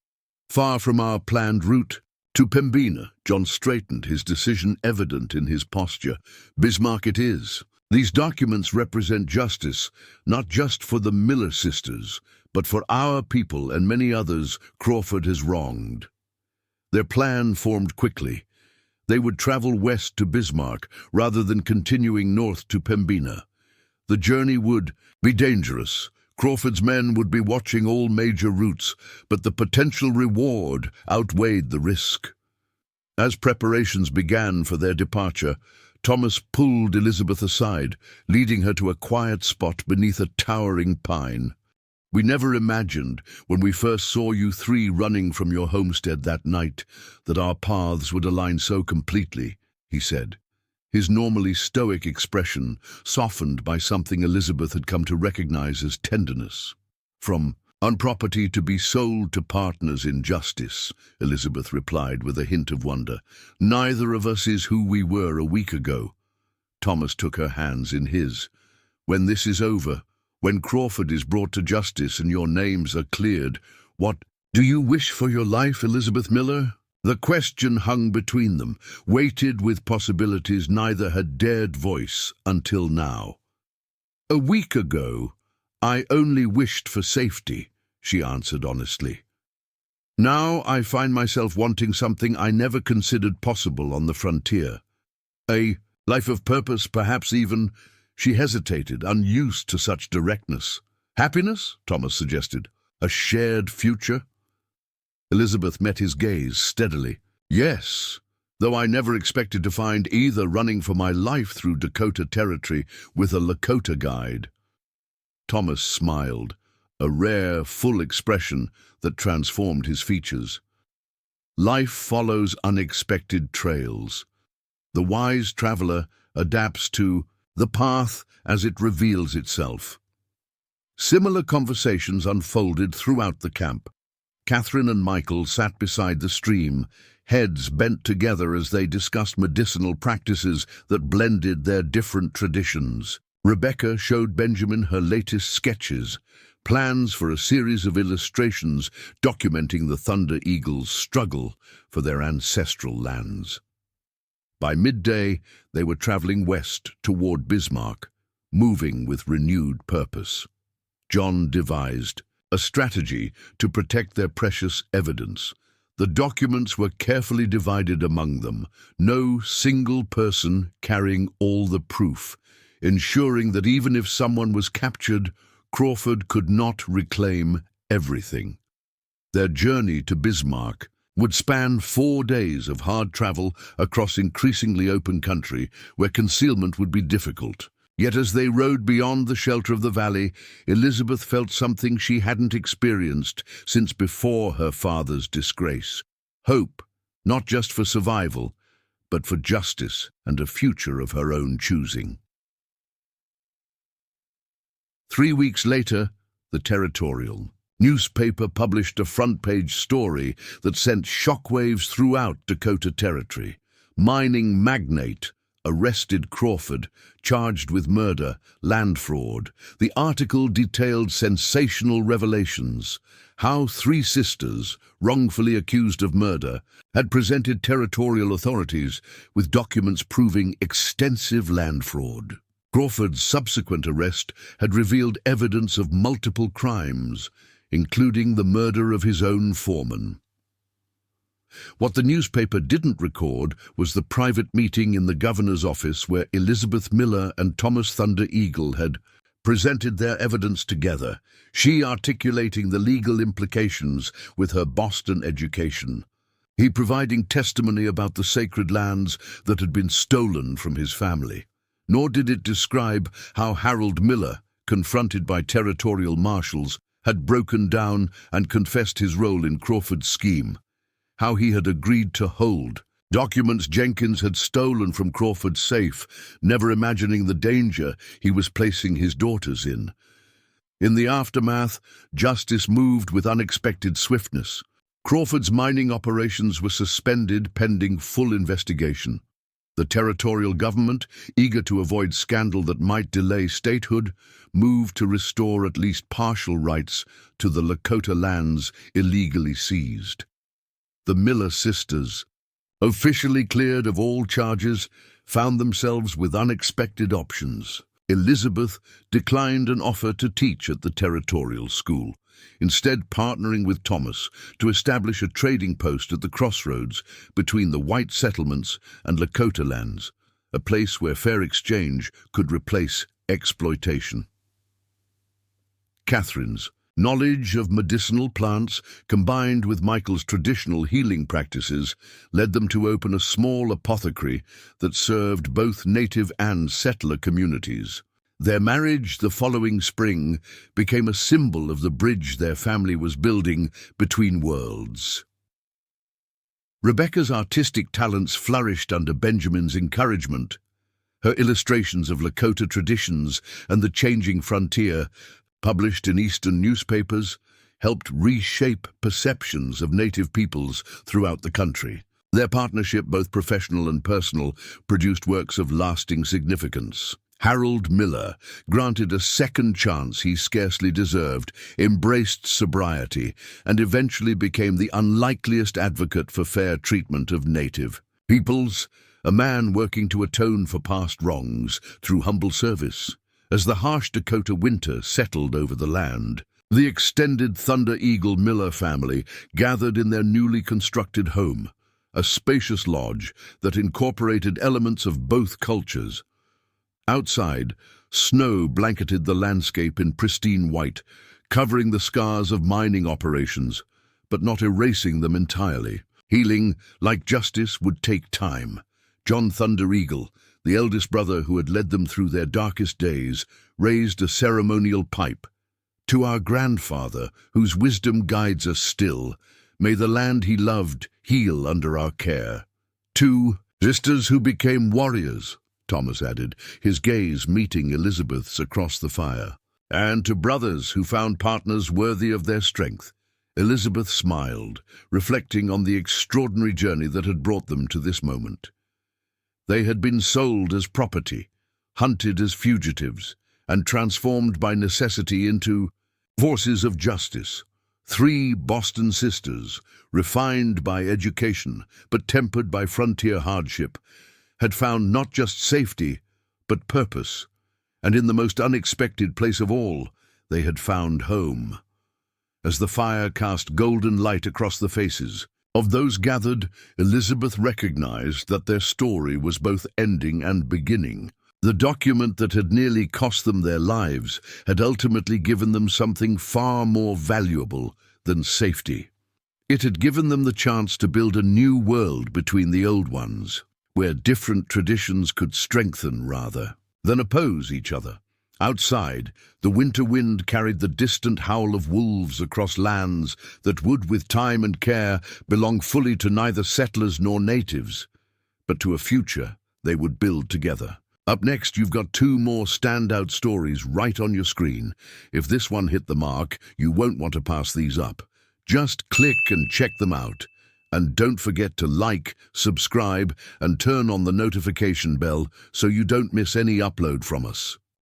Far from our planned route to Pembina. John straightened, his decision evident in his posture. Bismarck it is. These documents represent justice, not just for the Miller sisters, but for our people and many others Crawford has wronged. Their plan formed quickly. They would travel west to Bismarck rather than continuing north to Pembina. The journey would be dangerous. Crawford's men would be watching all major routes, but the potential reward outweighed the risk. As preparations began for their departure, Thomas pulled Elizabeth aside, leading her to a quiet spot beneath a towering pine. We never imagined, when we first saw you three running from your homestead that night, that our paths would align so completely, he said, his normally stoic expression softened by something Elizabeth had come to recognize as tenderness. From on property to be sold to partners in justice, Elizabeth replied with a hint of wonder. Neither of us is who we were a week ago. Thomas took her hands in his. When this is over, when Crawford is brought to justice and your names are cleared, what do you wish for your life, Elizabeth Miller? The question hung between them, weighted with possibilities neither had dared voice until now. A week ago, I only wished for safety, she answered honestly. Now I find myself wanting something I never considered possible on the frontier. A life of purpose, perhaps even. She hesitated, unused to such directness. Happiness, Thomas suggested. A shared future? Elizabeth met his gaze steadily. Yes, though I never expected to find either running for my life through Dakota territory with a Lakota guide. Thomas smiled, a rare, full expression that transformed his features. Life follows unexpected trails. The wise traveler adapts to the path as it reveals itself. Similar conversations unfolded throughout the camp. Catherine and Michael sat beside the stream, heads bent together as they discussed medicinal practices that blended their different traditions. Rebecca showed Benjamin her latest sketches, plans for a series of illustrations documenting the Thunder Eagles' struggle for their ancestral lands. By midday, they were traveling west toward Bismarck, moving with renewed purpose. John devised a strategy to protect their precious evidence. The documents were carefully divided among them, no single person carrying all the proof, ensuring that even if someone was captured, Crawford could not reclaim everything. Their journey to Bismarck would span 4 days of hard travel across increasingly open country where concealment would be difficult. Yet as they rode beyond the shelter of the valley, Elizabeth felt something she hadn't experienced since before her father's disgrace. Hope, not just for survival, but for justice and a future of her own choosing. 3 weeks later, the Territorial newspaper published a front-page story that sent shockwaves throughout Dakota Territory. Mining magnate arrested Crawford, charged with murder, land fraud. The article detailed sensational revelations, how 3 sisters, wrongfully accused of murder, had presented territorial authorities with documents proving extensive land fraud. Crawford's subsequent arrest had revealed evidence of multiple crimes, including the murder of his own foreman. What the newspaper didn't record was the private meeting in the governor's office where Elizabeth Miller and Thomas Thunder Eagle had presented their evidence together, she articulating the legal implications with her Boston education, he providing testimony about the sacred lands that had been stolen from his family. Nor did it describe how Harold Miller, confronted by territorial marshals, had broken down and confessed his role in Crawford's scheme, how he had agreed to hold documents Jenkins had stolen from Crawford's safe, never imagining the danger he was placing his daughters in. In the aftermath, justice moved with unexpected swiftness. Crawford's mining operations were suspended pending full investigation. The territorial government, eager to avoid scandal that might delay statehood, moved to restore at least partial rights to the Lakota lands illegally seized. The Miller sisters, officially cleared of all charges, found themselves with unexpected options. Elizabeth declined an offer to teach at the territorial school, instead partnering with Thomas to establish a trading post at the crossroads between the white settlements and Lakota lands, a place where fair exchange could replace exploitation. Catherine's knowledge of medicinal plants, combined with Michael's traditional healing practices, led them to open a small apothecary that served both native and settler communities. Their marriage the following spring became a symbol of the bridge their family was building between worlds. Rebecca's artistic talents flourished under Benjamin's encouragement. Her illustrations of Lakota traditions and the changing frontier, published in Eastern newspapers, helped reshape perceptions of native peoples throughout the country. Their partnership, both professional and personal, produced works of lasting significance. Harold Miller, granted a second chance he scarcely deserved, embraced sobriety, and eventually became the unlikeliest advocate for fair treatment of native peoples, a man working to atone for past wrongs through humble service. As the harsh Dakota winter settled over the land, the extended Thunder Eagle Miller family gathered in their newly constructed home, a spacious lodge that incorporated elements of both cultures. Outside, snow blanketed the landscape in pristine white, covering the scars of mining operations, but not erasing them entirely. Healing, like justice, would take time. John Thunder Eagle, the eldest brother who had led them through their darkest days, raised a ceremonial pipe. To our grandfather, whose wisdom guides us still, may the land he loved heal under our care. 2 sisters who became warriors, Thomas added, his gaze meeting Elizabeth's across the fire. And to brothers who found partners worthy of their strength. Elizabeth smiled, reflecting on the extraordinary journey that had brought them to this moment. They had been sold as property, hunted as fugitives, and transformed by necessity into forces of justice. 3 Boston sisters, refined by education, but tempered by frontier hardship, had found not just safety, but purpose, and in the most unexpected place of all, they had found home. As the fire cast golden light across the faces of those gathered, Elizabeth recognized that their story was both ending and beginning. The document that had nearly cost them their lives had ultimately given them something far more valuable than safety. It had given them the chance to build a new world between the old ones, where different traditions could strengthen rather than oppose each other. Outside, the winter wind carried the distant howl of wolves across lands that would, with time and care, belong fully to neither settlers nor natives, but to a future they would build together. Up next, you've got 2 more standout stories right on your screen. If this one hit the mark, you won't want to pass these up. Just click and check them out. And don't forget to like, subscribe, and turn on the notification bell so you don't miss any upload from us.